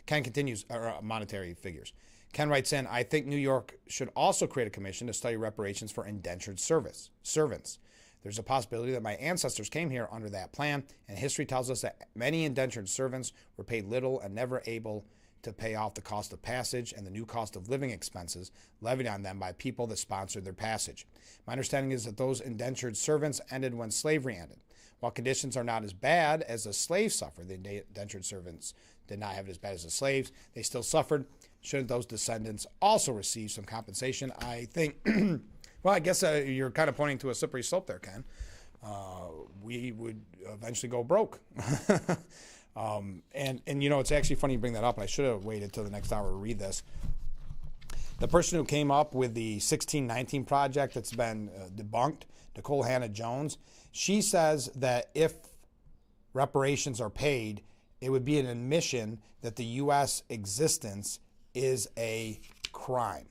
[SPEAKER 1] Ken continues, monetary figures. Ken writes in, I think New York should also create a commission to study reparations for indentured servants. There's a possibility that my ancestors came here under that plan, and history tells us that many indentured servants were paid little and never able to pay off the cost of passage and the new cost of living expenses levied on them by people that sponsored their passage. My understanding is that those indentured servants ended when slavery ended. While conditions are not as bad as the slaves suffered, the indentured servants did not have it as bad as the slaves. They still suffered. Shouldn't those descendants also receive some compensation? I think, well, I guess you're kind of pointing to a slippery slope there, Ken. We would eventually go broke. And you know, it's actually funny you bring that up, and I should have waited till the next hour to read this. The person who came up with the 1619 project that's been debunked, Nicole Hannah-Jones, she says that if reparations are paid, it would be an admission that the U.S. existence is a crime,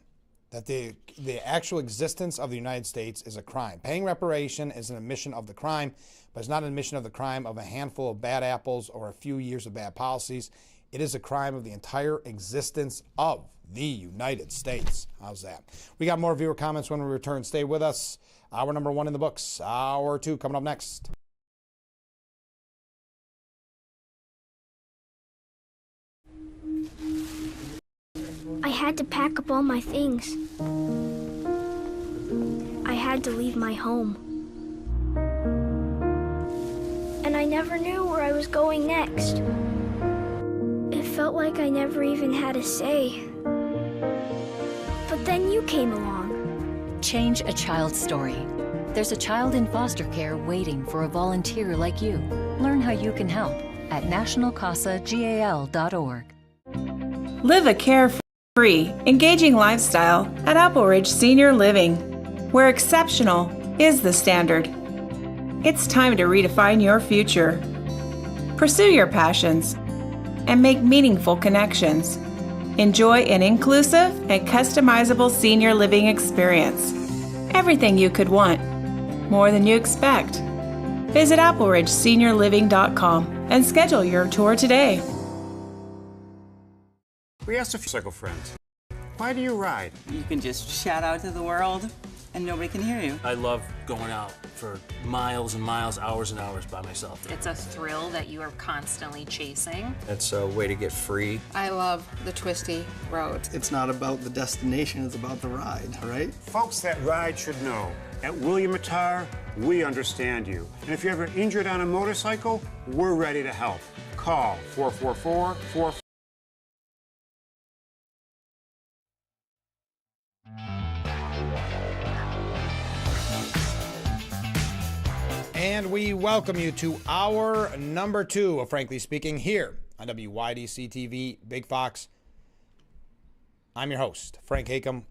[SPEAKER 1] that the actual existence of the United States is a crime. Paying reparation is an admission of the crime, but it's not an admission of the crime of a handful of bad apples or a few years of bad policies. It is a crime of the entire existence of the United States. How's that? We got more viewer comments when we return. Stay with us. Hour number 1 in the books. Hour 2 coming up next.
[SPEAKER 5] I had to pack up all my things. I had to leave my home. And I never knew where I was going next. It felt like I never even had a say. But then you came along.
[SPEAKER 11] Change a child's story. There's a child in foster care waiting for a volunteer like you. Learn how you can help at nationalcasagal.org.
[SPEAKER 4] Live a carefree, engaging lifestyle at Apple Ridge Senior Living, where exceptional is the standard. It's time to redefine your future. Pursue your passions and make meaningful connections. Enjoy an inclusive and customizable senior living experience. Everything you could want, more than you expect. Visit appleridgeseniorliving.com and schedule your tour today.
[SPEAKER 10] We asked a few cycle friends, why do you ride?
[SPEAKER 18] You can just shout out to the world and nobody can hear you.
[SPEAKER 19] I love going out for miles and miles, hours and hours by myself.
[SPEAKER 20] It's a thrill that you are constantly chasing.
[SPEAKER 21] It's a way to get free.
[SPEAKER 22] I love the twisty roads.
[SPEAKER 23] It's not about the destination, it's about the ride, right?
[SPEAKER 10] Folks that ride should know. At William Attar, we understand you. And if you're ever injured on a motorcycle, we're ready to help. Call 444-44.
[SPEAKER 1] And we welcome you to hour number 2 of Frankly Speaking here on WYDC TV, Big Fox. I'm your host, Frank Hakem,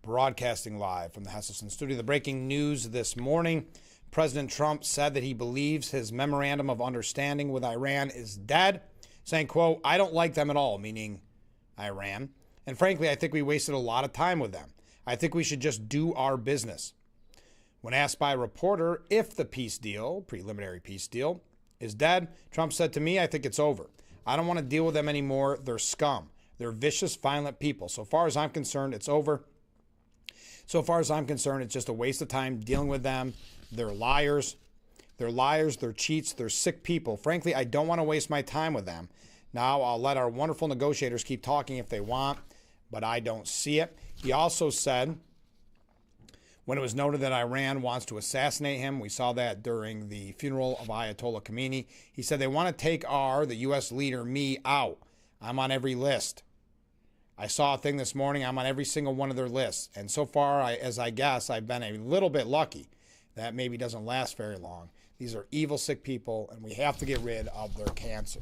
[SPEAKER 1] broadcasting live from the Hesselson studio. The breaking news this morning, President Trump said that he believes his memorandum of understanding with Iran is dead, saying, quote, I don't like them at all, meaning Iran. And frankly, I think we wasted a lot of time with them. I think we should just do our business. When asked by a reporter if the peace deal, preliminary peace deal, is dead, Trump said to me, I think it's over. I don't want to deal with them anymore. They're scum. They're vicious, violent people. So far as I'm concerned, it's over. So far as I'm concerned, it's just a waste of time dealing with them. They're liars. They're liars. They're cheats. They're sick people. Frankly, I don't want to waste my time with them. Now, I'll let our wonderful negotiators keep talking if they want, but I don't see it. He also said, when it was noted that Iran wants to assassinate him, we saw that during the funeral of Ayatollah Khamenei, he said they want to take the U.S. leader, me, out. I'm on every list. I saw a thing this morning. I'm on every single one of their lists. And so far, as I guess, I've been a little bit lucky. That maybe doesn't last very long. These are evil, sick people, and we have to get rid of their cancer.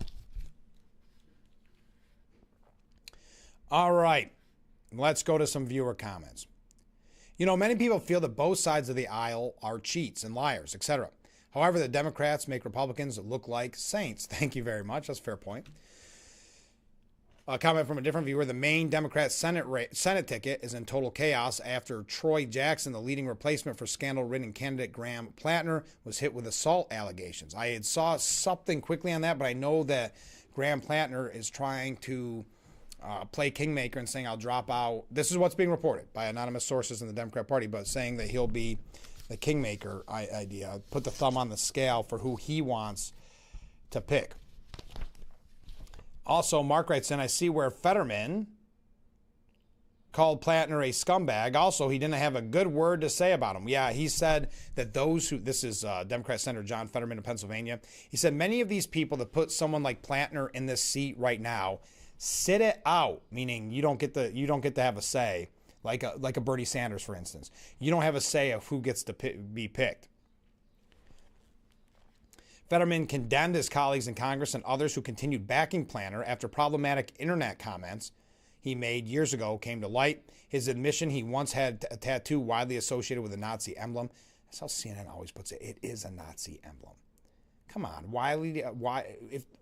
[SPEAKER 1] All right. Let's go to some viewer comments. You know, many people feel that both sides of the aisle are cheats and liars, etc. However, the Democrats make Republicans look like saints. Thank you very much. That's a fair point. A comment from a different viewer. The main Democrat Senate ticket is in total chaos after Troy Jackson, the leading replacement for scandal-ridden candidate Graham Plattner, was hit with assault allegations. I had saw something quickly on that, but I know that Graham Plattner is trying to play kingmaker and saying, I'll drop out. This is what's being reported by anonymous sources in the Democrat Party, but saying that he'll be the kingmaker idea, put the thumb on the scale for who he wants to pick. Also, Mark writes in, I see where Fetterman called Plattner a scumbag. Also, he didn't have a good word to say about him. Yeah, he said that this is Democrat Senator John Fetterman of Pennsylvania. He said many of these people that put someone like Plattner in this seat right now sit it out, meaning you don't get to have a say, like a Bernie Sanders, for instance. You don't have a say of who gets to be picked. Fetterman condemned his colleagues in Congress and others who continued backing Plattner after problematic internet comments he made years ago came to light. His admission he once had a tattoo widely associated with a Nazi emblem. That's how CNN always puts it. It is a Nazi emblem. Come on,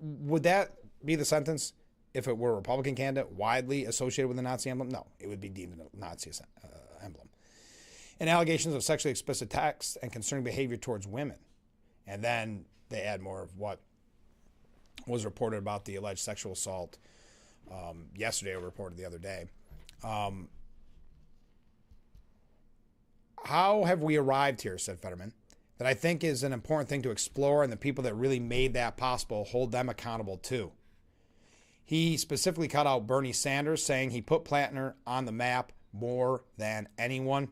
[SPEAKER 1] would that be the sentence? If it were a Republican candidate, widely associated with the Nazi emblem? No, it would be deemed a Nazi emblem. And allegations of sexually explicit text and concerning behavior towards women. And then they add more of what was reported about the alleged sexual assault yesterday, or reported the other day. How have we arrived here, said Fetterman, that I think is an important thing to explore, and the people that really made that possible, hold them accountable too. He specifically cut out Bernie Sanders, saying he put Plattner on the map more than anyone.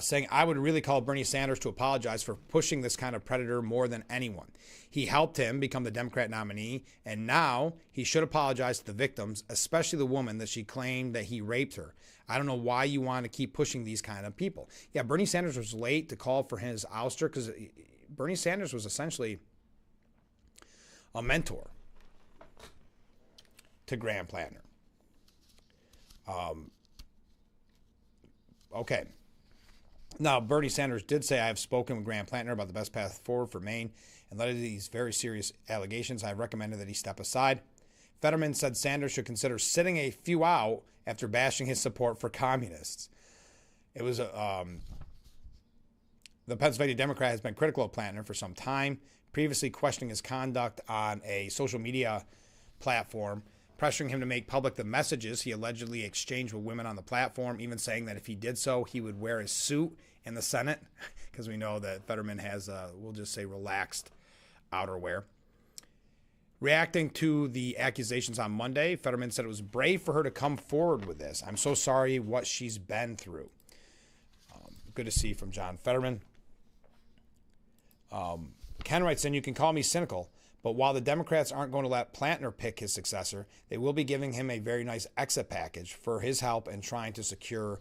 [SPEAKER 1] Saying, I would really call Bernie Sanders to apologize for pushing this kind of predator more than anyone. He helped him become the Democrat nominee, and now he should apologize to the victims, especially the woman that she claimed that he raped her. I don't know why you want to keep pushing these kind of people. Yeah, Bernie Sanders was late to call for his ouster because Bernie Sanders was essentially a mentor to Graham Plattner. Okay. Now, Bernie Sanders did say, I have spoken with Graham Plantner about the best path forward for Maine. In light of these very serious allegations, I have recommended that he step aside. Fetterman said Sanders should consider sitting a few out after bashing his support for communists. It was the Pennsylvania Democrat has been critical of Plantner for some time, previously questioning his conduct on a social media platform, pressuring him to make public the messages he allegedly exchanged with women on the platform, even saying that if he did so, he would wear his suit in the Senate, because we know that Fetterman has, we'll just say, relaxed outerwear. Reacting to the accusations on Monday, Fetterman said it was brave for her to come forward with this. I'm so sorry what she's been through. Good to see from John Fetterman. Ken writes in, you can call me cynical, but while the Democrats aren't going to let Plantner pick his successor, they will be giving him a very nice exit package for his help in trying to secure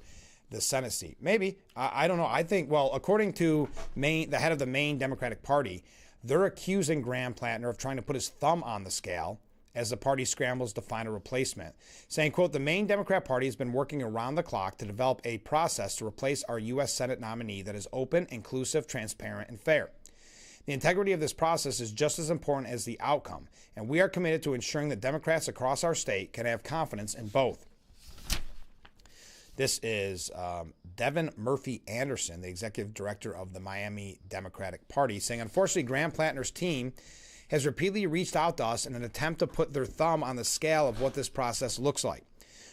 [SPEAKER 1] the Senate seat. Maybe. I don't know. I think, well, according to the head of the Maine Democratic Party, they're accusing Graham Plantner of trying to put his thumb on the scale as the party scrambles to find a replacement, saying, quote, the Maine Democrat Party has been working around the clock to develop a process to replace our U.S. Senate nominee that is open, inclusive, transparent, and fair. The integrity of this process is just as important as the outcome, and we are committed to ensuring that Democrats across our state can have confidence in both. This is Devin Murphy Anderson, the executive director of the Miami Democratic Party, saying, unfortunately, Graham Plantner's team has repeatedly reached out to us in an attempt to put their thumb on the scale of what this process looks like.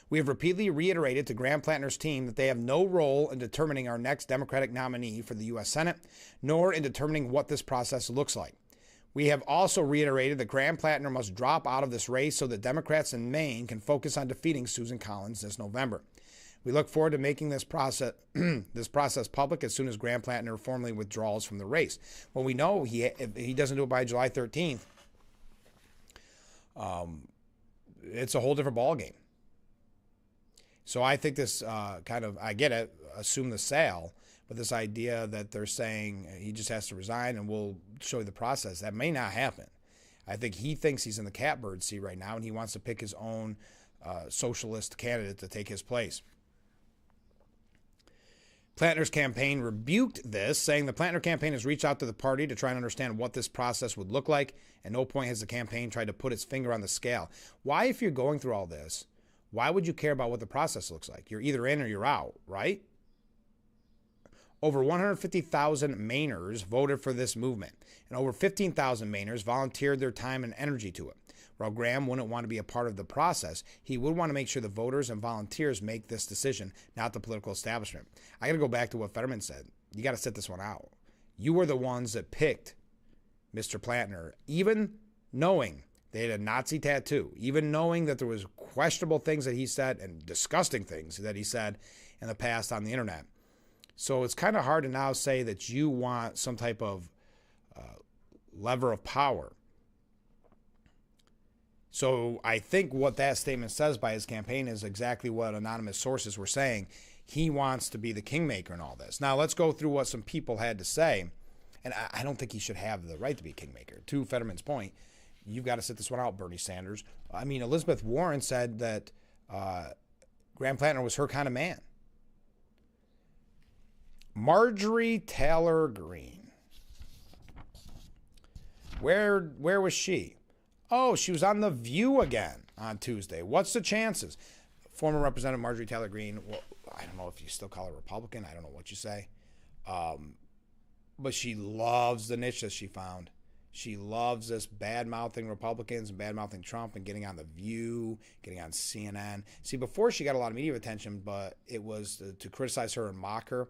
[SPEAKER 1] We have repeatedly reiterated to Graham Plantner's team that they have no role in determining our next Democratic nominee for the U.S. Senate, nor in determining what this process looks like. We have also reiterated that Graham Plantner must drop out of this race so that Democrats in Maine can focus on defeating Susan Collins this November. We look forward to making this process public as soon as Graham Plantner formally withdraws from the race. Well, we know if he doesn't do it by July 13th, it's a whole different ballgame. So I think this I get it, assume the sale, but this idea that they're saying he just has to resign and we'll show you the process, that may not happen. I think he thinks he's in the catbird seat right now and he wants to pick his own socialist candidate to take his place. Plantner's campaign rebuked this, saying the Plantner campaign has reached out to the party to try and understand what this process would look like. At no point has the campaign tried to put its finger on the scale. Why, if you're going through all this, why would you care about what the process looks like? You're either in or you're out, right? Over 150,000 Mainers voted for this movement, and over 15,000 Mainers volunteered their time and energy to it. While Graham wouldn't want to be a part of the process, he would want to make sure the voters and volunteers make this decision, not the political establishment. I got to go back to what Fetterman said. You got to sit this one out. You were the ones that picked Mr. Plantner, even knowing they had a Nazi tattoo, even knowing that there was questionable things that he said and disgusting things that he said in the past on the internet. So it's kind of hard to now say that you want some type of lever of power. So I think what that statement says by his campaign is exactly what anonymous sources were saying. He wants to be the kingmaker in all this. Now let's go through what some people had to say. And I don't think he should have the right to be kingmaker. To Fetterman's point, you've got to sit this one out, Bernie Sanders. I mean, Elizabeth Warren said that Graham Plantner was her kind of man. Marjorie Taylor Greene. Where was she? Oh, she was on The View again on Tuesday. What's the chances? Former Representative Marjorie Taylor Greene, well, I don't know if you still call her Republican. I don't know what you say. But she loves the niche that she found. She loves this bad-mouthing Republicans and bad-mouthing Trump and getting on The View, getting on CNN. See, before she got a lot of media attention, but it was to criticize her and mock her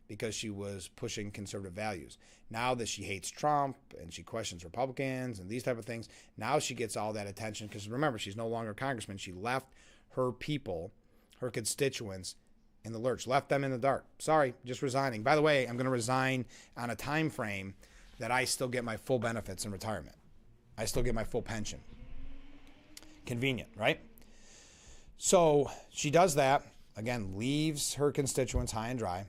[SPEAKER 1] because she was pushing conservative values. Now that she hates Trump and she questions Republicans and these type of things, now she gets all that attention because remember, she's no longer a congressman. She left her people, her constituents, in the lurch, left them in the dark. Sorry, just resigning. By the way, I'm going to resign on a time frame that I still get my full benefits in retirement. I still get my full pension. Convenient, right? So she does that. Again, leaves her constituents high and dry.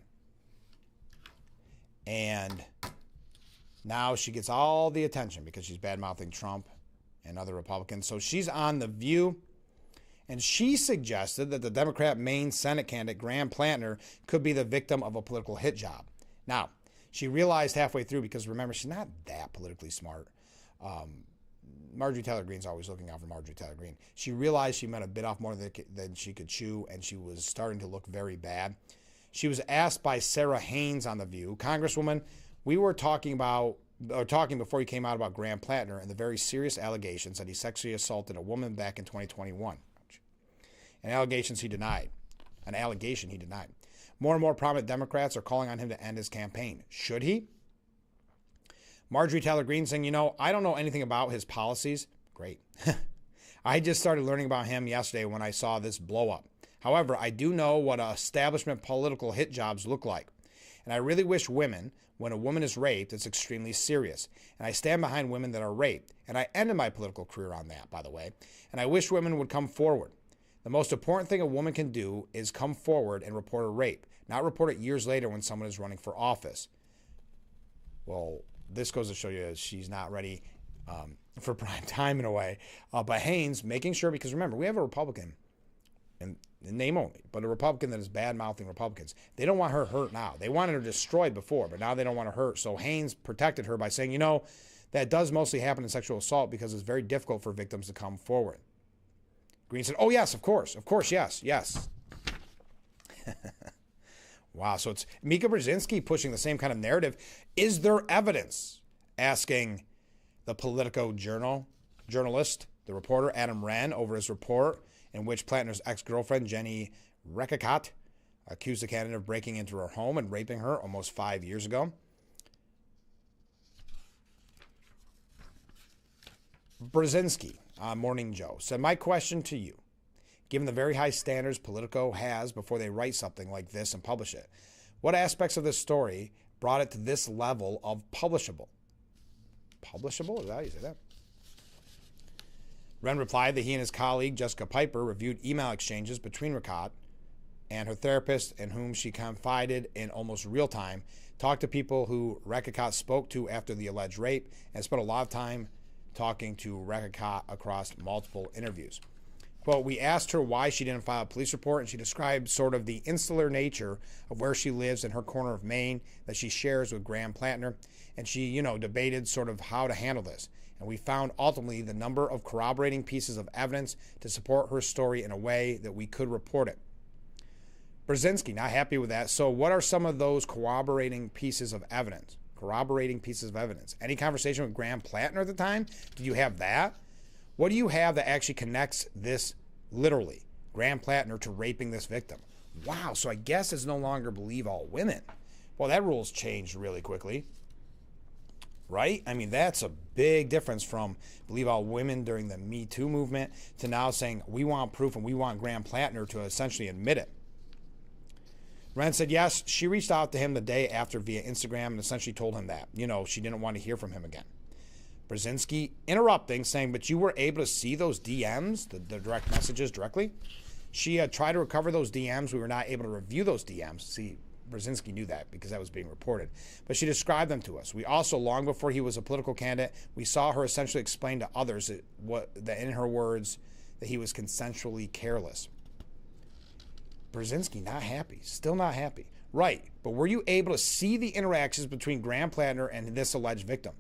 [SPEAKER 1] And now she gets all the attention because she's bad-mouthing Trump and other Republicans. So she's on The View. And she suggested that the Democrat Maine Senate candidate, Graham Plantner, could be the victim of a political hit job. Now, she realized halfway through, because remember, she's not that politically smart. Marjorie Taylor Greene's always looking out for Marjorie Taylor Greene. She realized she might have bit off more than she could chew, and she was starting to look very bad. She was asked by Sarah Haynes on The View, Congresswoman, we were talking before you came out about Graham Plattner and the very serious allegations that he sexually assaulted a woman back in 2021. An allegation he denied. More and more prominent Democrats are calling on him to end his campaign. Should he? Marjorie Taylor Greene saying, you know, I don't know anything about his policies. Great. I just started learning about him yesterday when I saw this blow up. However, I do know what establishment political hit jobs look like. And I really wish women, when a woman is raped, it's extremely serious. And I stand behind women that are raped. And I ended my political career on that, by the way. And I wish women would come forward. The most important thing a woman can do is come forward and report a rape, not report it years later when someone is running for office. Well, this goes to show you she's not ready for prime time in a way. But Haynes making sure, because remember, we have a Republican, and name only, but a Republican that is bad-mouthing Republicans. They don't want her hurt now. They wanted her destroyed before, but now they don't want her hurt. So Haynes protected her by saying, you know, that does mostly happen in sexual assault because it's very difficult for victims to come forward. Greene said, oh, yes, of course, yes. Wow, so it's Mika Brzezinski pushing the same kind of narrative. Is there evidence? Asking the Politico journalist, the reporter Adam Wren, over his report in which Plattner's ex-girlfriend, Jenny Rekicott, accused the candidate of breaking into her home and raping her almost 5 years ago. Brzezinski on Morning Joe said, my question to you, given the very high standards Politico has before they write something like this and publish it, what aspects of this story brought it to this level of publishable? Publishable? Is that how you say that? Wren replied that he and his colleague, Jessica Piper, reviewed email exchanges between Rekicott and her therapist, in whom she confided in almost real time, talked to people who Rekicott spoke to after the alleged rape, and spent a lot of time talking to Rekicott across multiple interviews. Quote, we asked her why she didn't file a police report, and she described sort of the insular nature of where she lives in her corner of Maine that she shares with Graham Plattner, and she, debated sort of how to handle this. And we found ultimately the number of corroborating pieces of evidence to support her story in a way that we could report it. Brzezinski, not happy with that. So what are some of those corroborating pieces of evidence? Any conversation with Graham Plattner at the time? Did you have that? What do you have that actually connects this, literally, Graham Plattner to raping this victim? Wow, so I guess it's no longer believe all women. Well, that rule's changed really quickly, right? I mean, that's a big difference from believe all women during the Me Too movement to now saying we want proof and we want Graham Plattner to essentially admit it. Wren said, yes, she reached out to him the day after via Instagram and essentially told him that, she didn't want to hear from him again. Brzezinski interrupting, saying, but you were able to see those DMs, the direct messages directly? She tried to recover those DMs. We were not able to review those DMs. See, Brzezinski knew that because that was being reported. But she described them to us. We also, long before he was a political candidate, we saw her essentially explain to others that in her words, that he was consensually careless. Brzezinski not happy, still not happy. Right, but were you able to see the interactions between Graham Plattner and this alleged victim?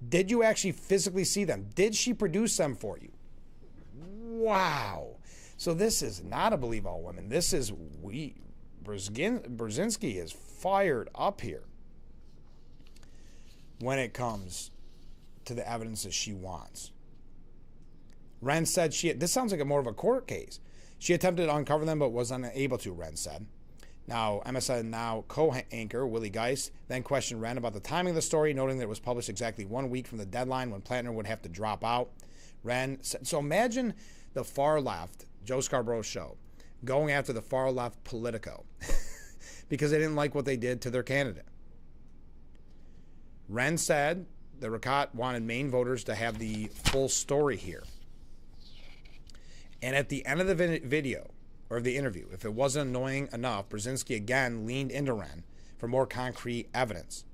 [SPEAKER 1] Did you actually physically see them? Did she produce them for you? Wow. So this is not a believe all women. This is Brzezinski is fired up here when it comes to the evidence that she wants. Wren said this sounds like more of a court case. She attempted to uncover them but was unable to, Wren said. Now, MSN Now co-anchor Willie Geist then questioned Wren about the timing of the story, noting that it was published exactly 1 week from the deadline when Plattner would have to drop out. Wren said, so imagine the far left, Joe Scarborough's show, going after the far left Politico because they didn't like what they did to their candidate. Wren said that Rekicott wanted Maine voters to have the full story here. And at the end of the video, or the interview, if it wasn't annoying enough, Brzezinski again leaned into Wren for more concrete evidence.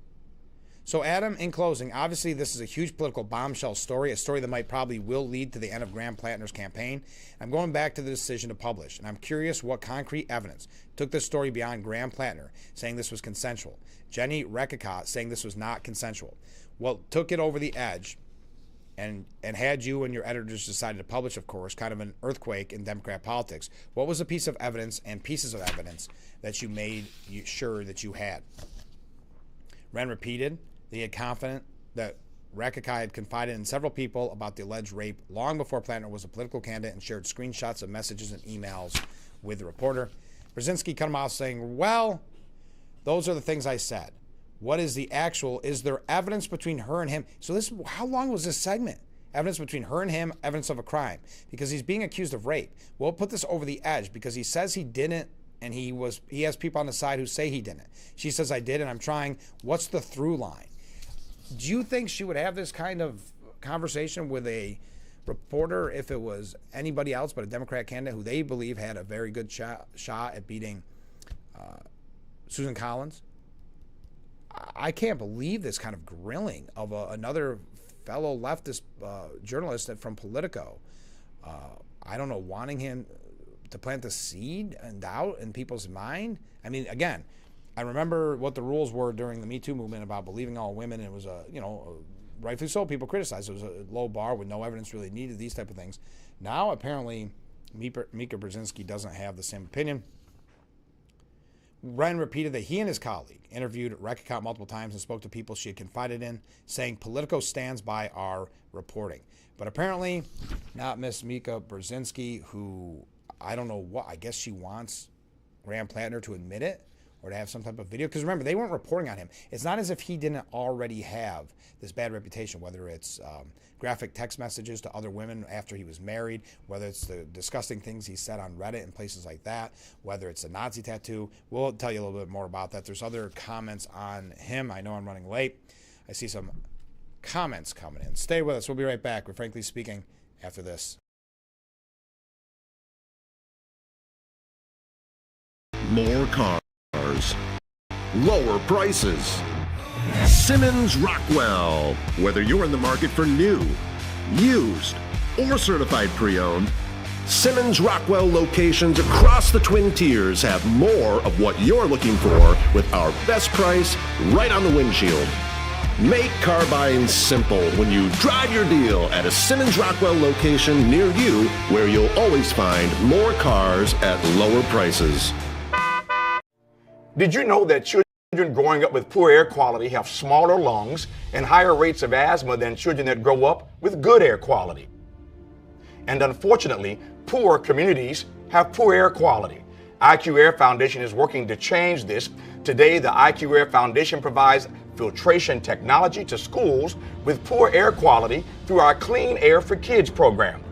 [SPEAKER 1] So, Adam, in closing, obviously this is a huge political bombshell story, a story that might probably will lead to the end of Graham Plattner's campaign. I'm going back to the decision to publish, and I'm curious what concrete evidence took this story beyond Graham Plattner saying this was consensual, Jenny Rekicott saying this was not consensual. What took it over the edge and had you and your editors decided to publish, of course, kind of an earthquake in Democrat politics? What was a piece of evidence and pieces of evidence that you made sure that you had? Wren repeated that he had confident that Rekicott had confided in several people about the alleged rape long before Plattner was a political candidate and shared screenshots of messages and emails with the reporter. Brzezinski cut him off saying, well, those are the things I said. What is the actual? Is there evidence between her and him? So this, how long was this segment? Evidence between her and him, evidence of a crime. Because he's being accused of rape. Well, put this over the edge because he says he didn't, and he has people on the side who say he didn't. She says, I did, and I'm trying. What's the through line? Do you think she would have this kind of conversation with a reporter if it was anybody else but a Democrat candidate who they believe had a very good shot at beating Susan Collins? I can't believe this kind of grilling of another fellow leftist journalist from Politico. I don't know, wanting him to plant the seed and doubt in people's mind. I mean, again, I remember what the rules were during the Me Too movement about believing all women. And it was rightfully so, people criticized it was a low bar with no evidence really needed, these type of things. Now, apparently, Mika Brzezinski doesn't have the same opinion. Wren repeated that he and his colleague interviewed Rekicott multiple times and spoke to people she had confided in, saying Politico stands by our reporting. But apparently, not Miss Mika Brzezinski, who I don't know what, I guess she wants Graham Plattner to admit it or to have some type of video. Because remember, they weren't reporting on him. It's not as if he didn't already have this bad reputation, whether it's graphic text messages to other women after he was married, whether it's the disgusting things he said on Reddit and places like that, whether it's a Nazi tattoo. We'll tell you a little bit more about that. There's other comments on him. I know I'm running late. I see some comments coming in. Stay with us. We'll be right back with Frankly Speaking after this.
[SPEAKER 2] More cars, lower prices. Simmons Rockwell. Whether you're in the market for new, used, or certified pre-owned, Simmons Rockwell locations across the Twin Tiers have more of what you're looking for with our best price right on the windshield. Make car buying simple when you drive your deal at a Simmons Rockwell location near you, where you'll always find more cars at lower prices.
[SPEAKER 3] Did you know that children growing up with poor air quality have smaller lungs and higher rates of asthma than children that grow up with good air quality? And unfortunately, poor communities have poor air quality. IQ Air Foundation is working to change this. Today, the IQ Air Foundation provides filtration technology to schools with poor air quality through our Clean Air for Kids program.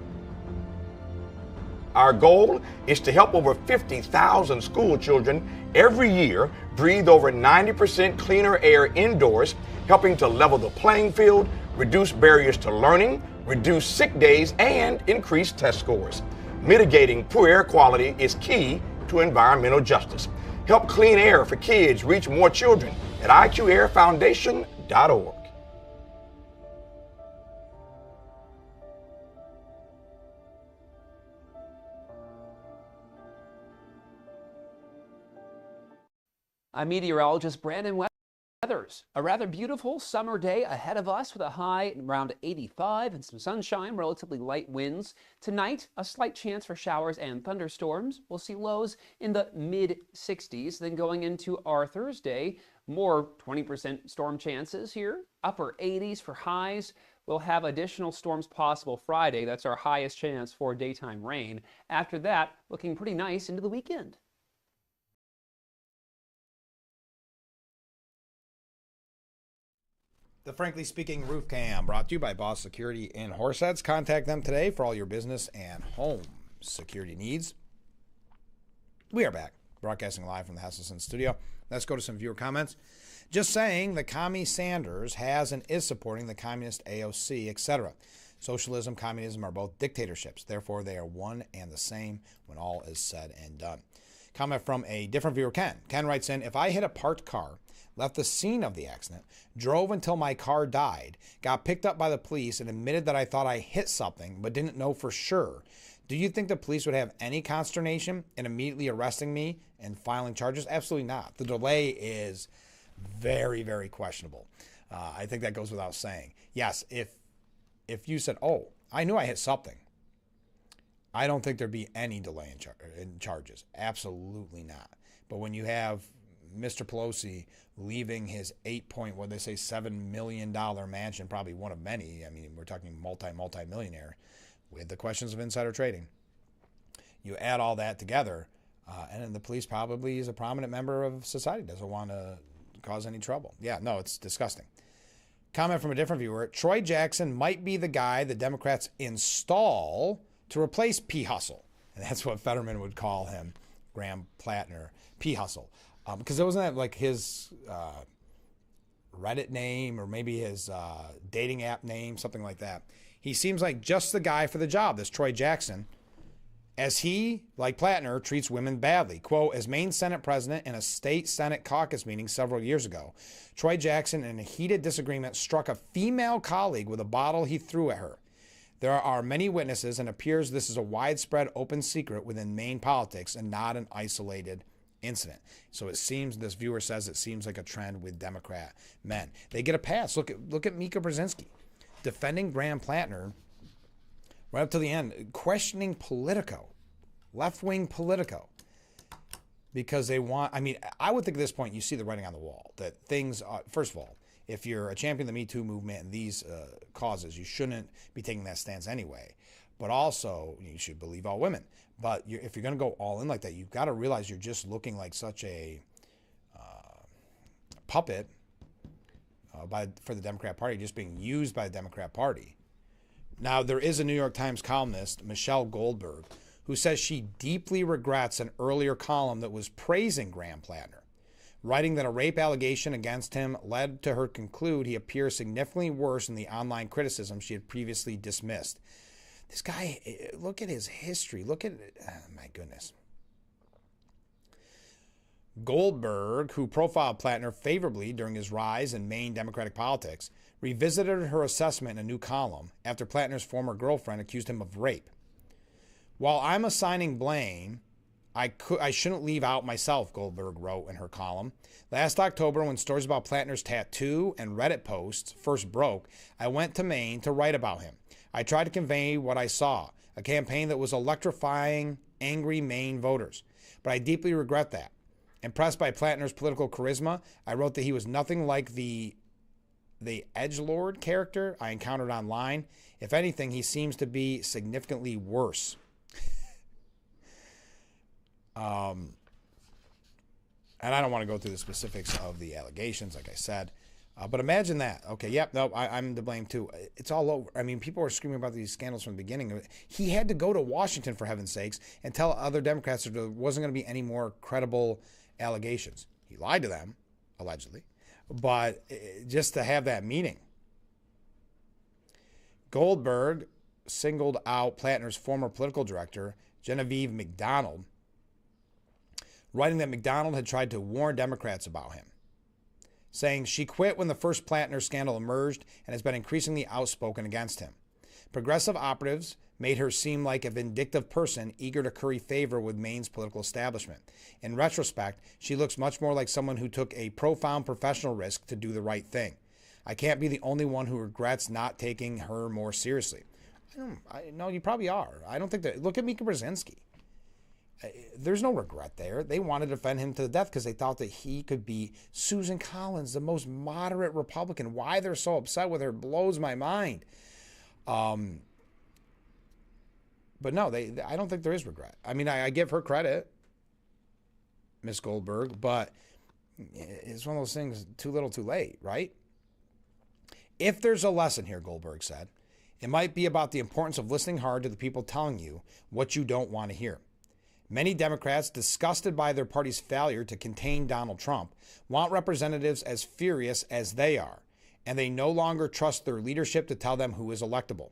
[SPEAKER 3] Our goal is to help over 50,000 school children every year breathe over 90% cleaner air indoors, helping to level the playing field, reduce barriers to learning, reduce sick days, and increase test scores. Mitigating poor air quality is key to environmental justice. Help Clean Air for Kids reach more children at IQAirFoundation.org.
[SPEAKER 7] I'm meteorologist Brandon Weathers. A rather beautiful summer day ahead of us with a high around 85 and some sunshine, relatively light winds. Tonight, a slight chance for showers and thunderstorms. We'll see lows in the mid-60s. Then going into our Thursday, more 20% storm chances here. Upper 80s for highs. We'll have additional storms possible Friday. That's our highest chance for daytime rain. After that, looking pretty nice into the weekend.
[SPEAKER 1] The Frankly Speaking Roof Cam brought to you by Boss Security in Horseheads. Contact them today for all your business and home security needs. We are back, broadcasting live from the Hesselson studio. Let's go to some viewer comments. Just saying, the commie Sanders has and is supporting the communist AOC, etc. Socialism, communism are both dictatorships. Therefore, they are one and the same when all is said and done. Comment from a different viewer, Ken. Ken writes in, if I hit a parked car, left the scene of the accident, drove until my car died, got picked up by the police, and admitted that I thought I hit something but didn't know for sure, do you think the police would have any consternation in immediately arresting me and filing charges? Absolutely not. The delay is very, very questionable. I think that goes without saying. Yes, if you said, oh, I knew I hit something, I don't think there'd be any delay in charges. Absolutely not. But when you have Mr. Pelosi leaving his $7 million mansion, probably one of many, I mean, we're talking multi-millionaire, with the questions of insider trading. You add all that together, and then the police probably is a prominent member of society, doesn't want to cause any trouble. Yeah, no, it's disgusting. Comment from a different viewer. Troy Jackson might be the guy the Democrats install to replace P. Hustle. And that's what Fetterman would call him, Graham Plattner, P. Hustle. Because it wasn't that like his Reddit name or maybe his dating app name, something like that. He seems like just the guy for the job, this Troy Jackson, as he, like Plattner, treats women badly. Quote, as Maine Senate president in a state Senate caucus meeting several years ago, Troy Jackson, in a heated disagreement, struck a female colleague with a bottle he threw at her. There are many witnesses, and it appears this is a widespread open secret within Maine politics and not an isolated incident. So it seems, this viewer says, it seems like a trend with Democrat men. They get a pass. Look at Mika Brzezinski defending Graham Plattner right up to the end, questioning Politico, left-wing Politico, because they want, I mean, I would think at this point you see the writing on the wall that things are, first of all, if you're a champion of the Me Too movement and these causes, you shouldn't be taking that stance anyway. But also, you should believe all women. But if you're going to go all in like that, you've got to realize you're just looking like such a puppet for the Democrat Party, just being used by the Democrat Party. Now, there is a New York Times columnist, Michelle Goldberg, who says she deeply regrets an earlier column that was praising Graham Plattner, writing that a rape allegation against him led to her conclude he appears significantly worse in the online criticism she had previously dismissed. This guy, look at his history. Look at it. Oh, my goodness. Goldberg, who profiled Plattner favorably during his rise in Maine Democratic politics, revisited her assessment in a new column after Plattner's former girlfriend accused him of rape. While I'm assigning blame, I shouldn't leave out myself, Goldberg wrote in her column. Last October, when stories about Plattner's tattoo and Reddit posts first broke, I went to Maine to write about him. I tried to convey what I saw, a campaign that was electrifying angry Maine voters. But I deeply regret that. Impressed by Plattner's political charisma, I wrote that he was nothing like the edgelord character I encountered online. If anything, he seems to be significantly worse. And I don't want to go through the specifics of the allegations, like I said. But imagine that. Okay, yep, no, I'm to blame too. It's all over. I mean, people were screaming about these scandals from the beginning. He had to go to Washington, for heaven's sakes, and tell other Democrats that there wasn't going to be any more credible allegations. He lied to them, allegedly. But just to have that meeting. Goldberg singled out Plattner's former political director, Genevieve McDonald, writing that McDonald had tried to warn Democrats about him, saying she quit when the first Plattner scandal emerged and has been increasingly outspoken against him. Progressive operatives made her seem like a vindictive person eager to curry favor with Maine's political establishment. In retrospect, she looks much more like someone who took a profound professional risk to do the right thing. I can't be the only one who regrets not taking her more seriously. No, you probably are. I don't think that. Look at Mika Brzezinski. There's no regret there. They wanted to defend him to the death because they thought that he could be Susan Collins, the most moderate Republican. Why they're so upset with her blows my mind. But no, I don't think there is regret. I mean, I give her credit, Miss Goldberg, but it's one of those things, too little, too late, right? If there's a lesson here, Goldberg said, it might be about the importance of listening hard to the people telling you what you don't want to hear. Many Democrats, disgusted by their party's failure to contain Donald Trump, want representatives as furious as they are, and they no longer trust their leadership to tell them who is electable.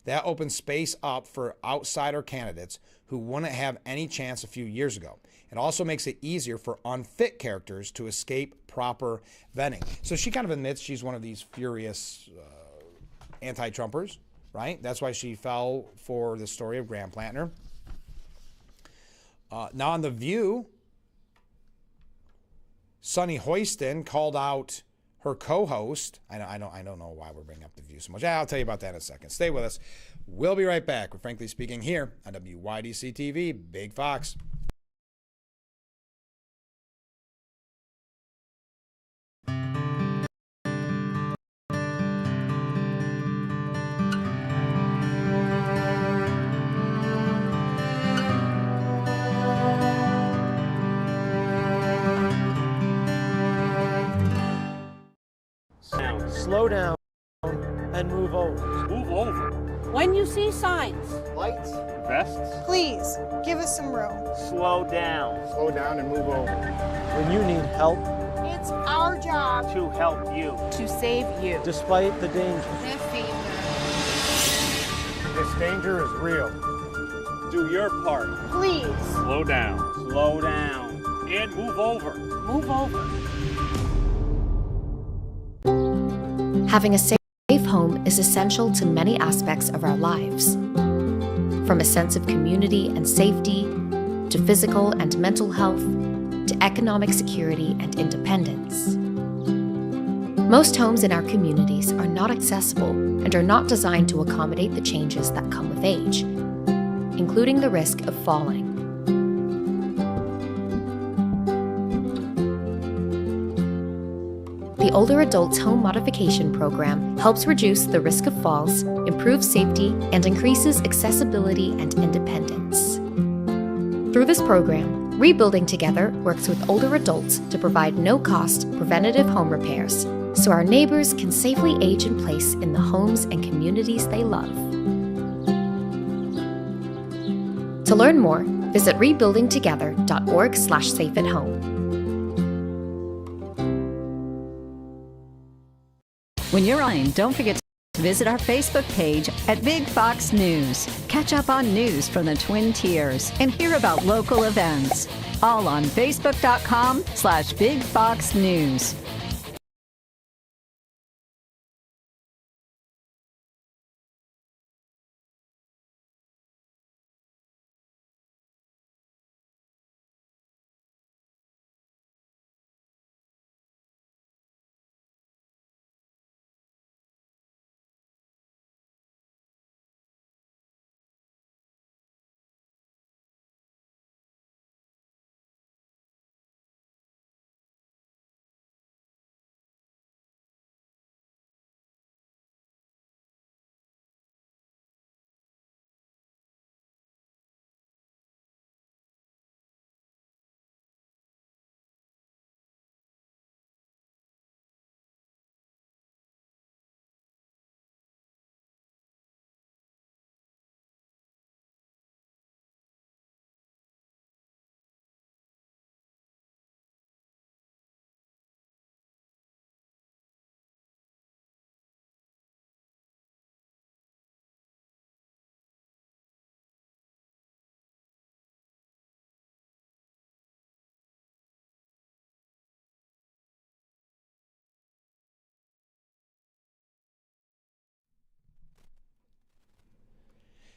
[SPEAKER 1] That opens space up for outsider candidates who wouldn't have any chance a few years ago. It also makes it easier for unfit characters to escape proper vetting. So she kind of admits she's one of these furious anti-Trumpers, right? That's why she fell for the story of Graham Plantner. Now on The View, Sunny Hoiston called out her co-host. I don't know why we're bringing up The View so much. I'll tell you about that in a second. Stay with us. We'll be right back with Frankly Speaking here on WYDC TV, Big Fox.
[SPEAKER 8] Slow down and move over.
[SPEAKER 9] Move over.
[SPEAKER 13] When you see signs,
[SPEAKER 8] Lights,
[SPEAKER 9] Vests.
[SPEAKER 13] please give us some room.
[SPEAKER 8] slow down. Slow down and move over. When you need help,
[SPEAKER 13] It's our job
[SPEAKER 8] to help you.
[SPEAKER 13] to save you.
[SPEAKER 8] Despite the danger. This danger is real.
[SPEAKER 9] Do your part.
[SPEAKER 13] Please
[SPEAKER 9] Slow down.
[SPEAKER 8] Slow down.
[SPEAKER 9] And move over.
[SPEAKER 13] move over.
[SPEAKER 24] Having a safe home is essential to many aspects of our lives. From a sense of community and safety, to physical and mental health, to economic security and independence. Most homes in our communities are not accessible and are not designed to accommodate the changes that come with age, including the risk of falling. The Older Adults Home Modification Program helps reduce the risk of falls, improves safety, and increases accessibility and independence. Through this program, Rebuilding Together works with older adults to provide no-cost preventative home repairs so our neighbors can safely age in place in the homes and communities they love. To learn more, visit rebuildingtogether.org/safeathome.
[SPEAKER 6] When you're online, don't forget to visit our Facebook page at Big Fox News. Catch up on news from the Twin Tiers and hear about local events. All on Facebook.com/Big Fox News.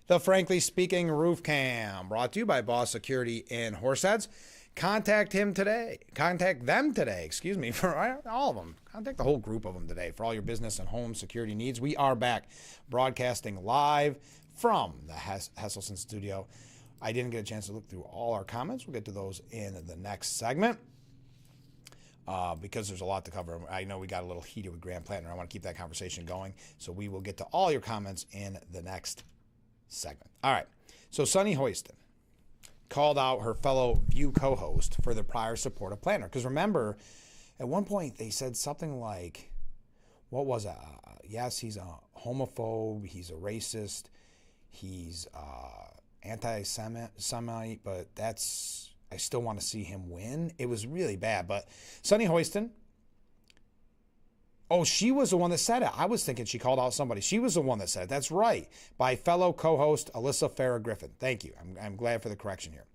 [SPEAKER 1] The Frankly Speaking Roof Cam, brought to you by Boss Security in Horseheads. Contact them today, for all of them. Contact the whole group of them today for all your business and home security needs. We are back broadcasting live from the Hesselson studio. I didn't get a chance to look through all our comments. We'll get to those in the next segment because there's a lot to cover. I know we got a little heated with Graham Plantner. I want to keep that conversation going, so we will get to all your comments in the next segment. All right. So Sunny Hoiston called out her fellow View co-host for their prior support of Plantner. Because remember, at one point they said something like, what was it? Yes, he's a homophobe. He's a racist. He's anti-Semite. But I still want to see him win. It was really bad. But Sunny Hoiston Oh, she was the one that said it. I was thinking she called out somebody. She was the one that said it. That's right. By fellow co-host Alyssa Farah Griffin. Thank you. I'm glad for the correction here.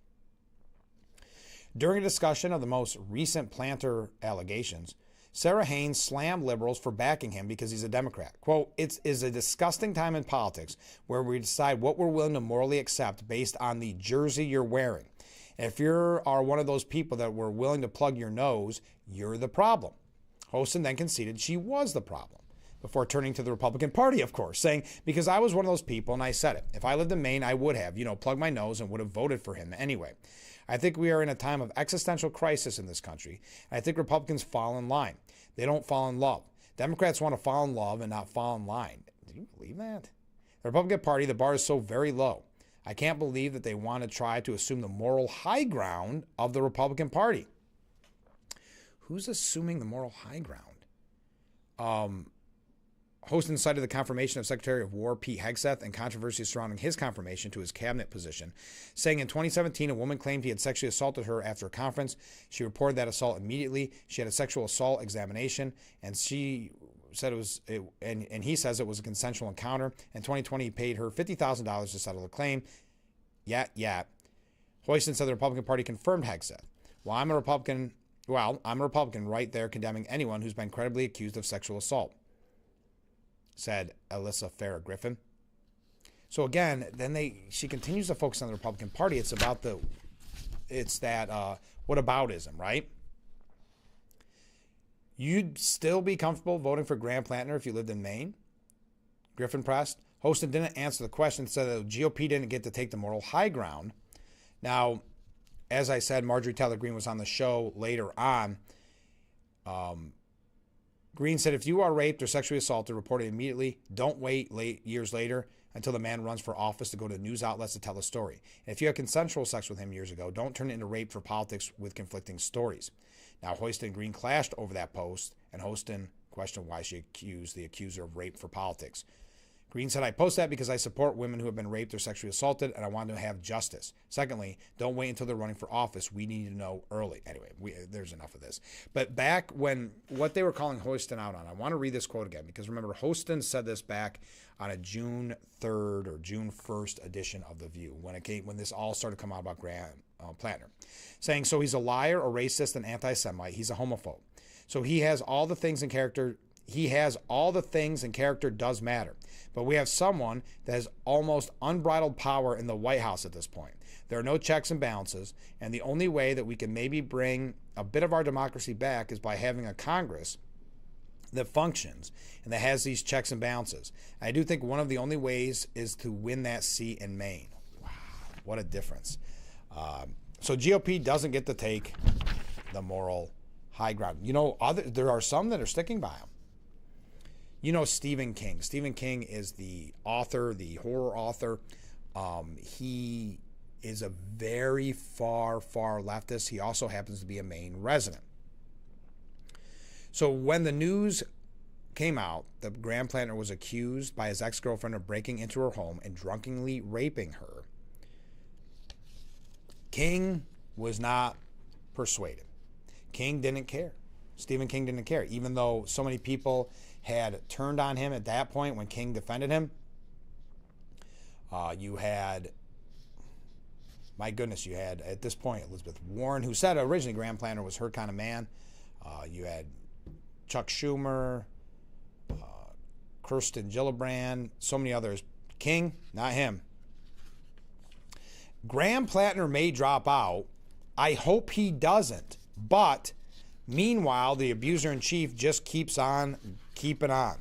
[SPEAKER 1] During a discussion of the most recent planter allegations, Sarah Haynes slammed liberals for backing him because he's a Democrat. Quote, "It is a disgusting time in politics where we decide what we're willing to morally accept based on the jersey you're wearing. If you are one of those people that were willing to plug your nose, you're the problem." Hostin then conceded she was the problem, before turning to the Republican Party, of course, saying, "Because I was one of those people and I said it. If I lived in Maine, I would have, plugged my nose and would have voted for him anyway. I think we are in a time of existential crisis in this country. And I think Republicans fall in line. They don't fall in love. Democrats want to fall in love and not fall in line." Do you believe that? The Republican Party, the bar is so very low. I can't believe that they want to try to assume the moral high ground of the Republican Party. Who's assuming the moral high ground? Hostin cited the confirmation of Secretary of War Pete Hegseth and controversy surrounding his confirmation to his cabinet position, saying in 2017 a woman claimed he had sexually assaulted her after a conference. She reported that assault immediately. She had a sexual assault examination, and she said and he says it was a consensual encounter. In 2020, he paid her $50,000 to settle the claim. Yeah. Hostin said the Republican Party confirmed Hegseth. I'm a Republican right there condemning anyone who's been credibly accused of sexual assault, said Alyssa Farah Griffin. So again, she continues to focus on the Republican Party. It's about whataboutism, right? You'd still be comfortable voting for Graham Plantner if you lived in Maine? Griffin pressed. Hostin didn't answer the question, said that the GOP didn't get to take the moral high ground. Now, as I said, Marjorie Taylor Greene was on the show later on. Greene said, if you are raped or sexually assaulted, report it immediately. Don't wait years later until the man runs for office to go to news outlets to tell the story. And if you had consensual sex with him years ago, don't turn it into rape for politics with conflicting stories. Now, Hostin and Greene clashed over that post, and Hostin questioned why she accused the accuser of rape for politics. Greene said, I post that because I support women who have been raped or sexually assaulted, and I want to have justice. Secondly, don't wait until they're running for office. We need to know early. Anyway, there's enough of this. But back when what they were calling Hostin out on, I want to read this quote again, because remember, Hostin said this back on a June 3rd or June 1st edition of The View, when this all started to come out about Graham Plantner, saying, so he's a liar, a racist, an anti-Semite. He's a homophobe. So he has all the things in character. Does matter. But we have someone that has almost unbridled power in the White House at this point. There are no checks and balances, and the only way that we can maybe bring a bit of our democracy back is by having a Congress that functions and that has these checks and balances. I do think one of the only ways is to win that seat in Maine. Wow, what a difference. So GOP doesn't get to take the moral high ground. There are some that are sticking by him. Stephen King. Stephen King is the author, the horror author. He is a very far leftist. He also happens to be a Maine resident. So when the news came out that Graham Plantner was accused by his ex-girlfriend of breaking into her home and drunkenly raping her, King was not persuaded. King didn't care. Stephen King didn't care, even though so many people had turned on him at that point when King defended him. You had at this point Elizabeth Warren, who said originally Graham Plantner was her kind of man. You had Chuck Schumer, Kirsten Gillibrand, so many others. King, not him. Graham Plantner may drop out. I hope he doesn't. But meanwhile, the abuser-in-chief just keeps on keeping on.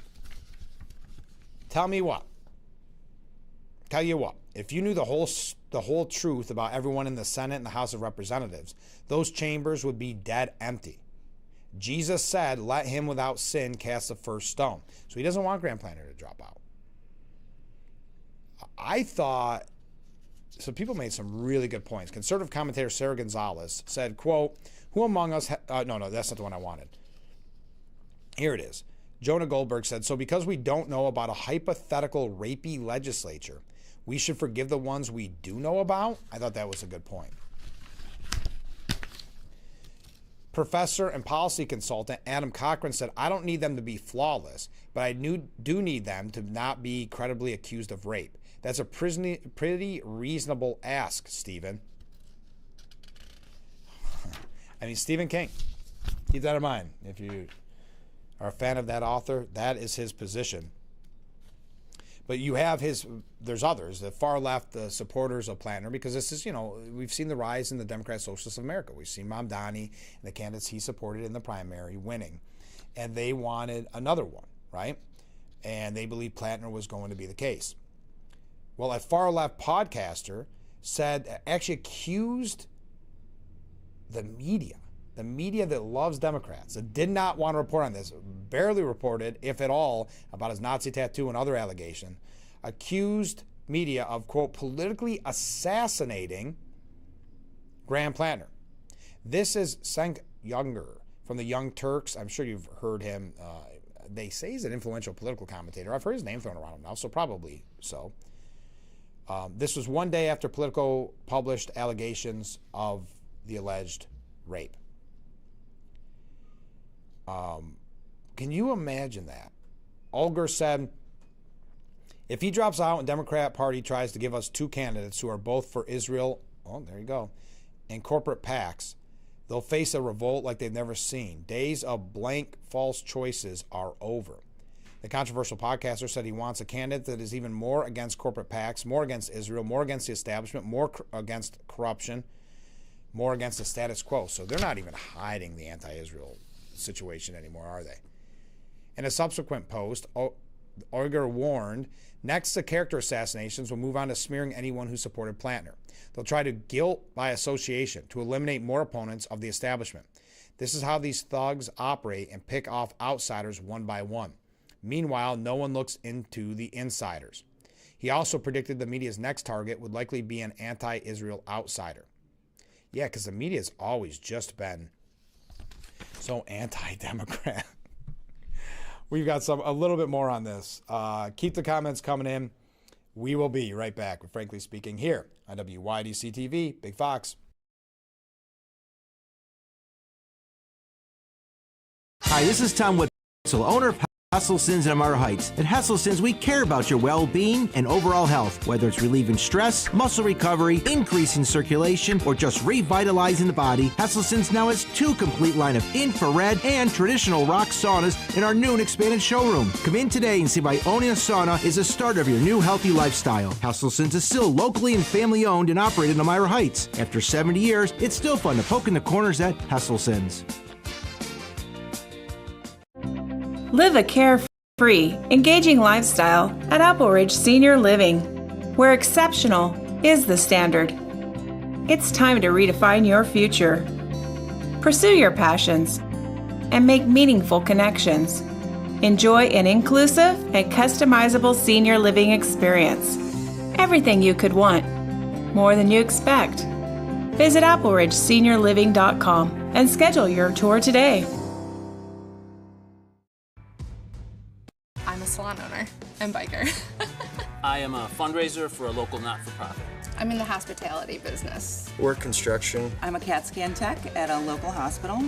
[SPEAKER 1] Tell you what. If you knew the whole truth about everyone in the Senate and the House of Representatives, those chambers would be dead empty. Jesus said, let him without sin cast the first stone. So he doesn't want Graham Plantner to drop out. So people made some really good points. Conservative commentator Sarah Gonzalez said, quote, who among us... No, that's not the one I wanted. Here it is. Jonah Goldberg said, so because we don't know about a hypothetical rapey legislature, we should forgive the ones we do know about? I thought that was a good point. Professor and policy consultant Adam Cochran said, I don't need them to be flawless, but I do need them to not be credibly accused of rape. That's a pretty reasonable ask, Stephen. I mean, Stephen King. Keep that in mind. If you are a fan of that author, that is his position. But you have there's others, the far left, the supporters of Plantner, because this is, we've seen the rise in the Democrat Socialists of America. We've seen Mamdani and the candidates he supported in the primary winning. And they wanted another one, right? And they believed Plantner was going to be the case. Well, a far left podcaster actually accused the media that loves Democrats, that did not want to report on this, barely reported, if at all, about his Nazi tattoo and other allegation, accused media of, quote, politically assassinating Graham Plantner. This is Cenk Uygur from the Young Turks. I'm sure you've heard him. They say he's an influential political commentator. I've heard his name thrown around now, so probably so. This was one day after Politico published allegations of the alleged rape. Can you imagine that? Uygur said, if he drops out and Democrat Party tries to give us two candidates who are both for Israel, there you go, and corporate PACs, they'll face a revolt like they've never seen. Days of blank false choices are over. The controversial podcaster said he wants a candidate that is even more against corporate PACs, more against Israel, more against the establishment, more against corruption, more against the status quo. So they're not even hiding the anti-Israel situation anymore, are they? In a subsequent post, Uygur warned, next to character assassinations, we'll move on to smearing anyone who supported Plantner. They'll try to guilt by association to eliminate more opponents of the establishment. This is how these thugs operate and pick off outsiders one by one. Meanwhile, no one looks into the insiders. He also predicted the media's next target would likely be an anti-Israel outsider. Yeah, because the media has always just been so anti-Democrat. We've got a little bit more on this. Keep the comments coming in. We will be right back with Frankly Speaking here on WYDC TV, Big Fox.
[SPEAKER 12] Hi, this is Tom Witzel, owner of Hesselson's in Amara Heights. At Hesselson's, we care about your well-being and overall health, whether it's relieving stress, muscle recovery, increasing circulation, or just revitalizing the body. Hesselson's now has two complete line of infrared and traditional rock saunas in our new and expanded showroom. Come in today and see why owning a sauna is the start of your new healthy lifestyle. Hesselson's is still locally and family-owned and operated in Amara Heights. After 70 years, it's still fun to poke in the corners at Hesselson's.
[SPEAKER 4] Live a carefree, engaging lifestyle at Apple Ridge Senior Living, where exceptional is the standard. It's time to redefine your future. Pursue your passions and make meaningful connections. Enjoy an inclusive and customizable senior living experience. Everything you could want, more than you expect. Visit appleridgeseniorliving.com and schedule your tour today.
[SPEAKER 14] I'm a salon owner and biker.
[SPEAKER 19] I am a fundraiser for a local not-for-profit.
[SPEAKER 14] I'm in the hospitality business.
[SPEAKER 21] Work construction.
[SPEAKER 18] I'm a CAT scan tech at a local hospital.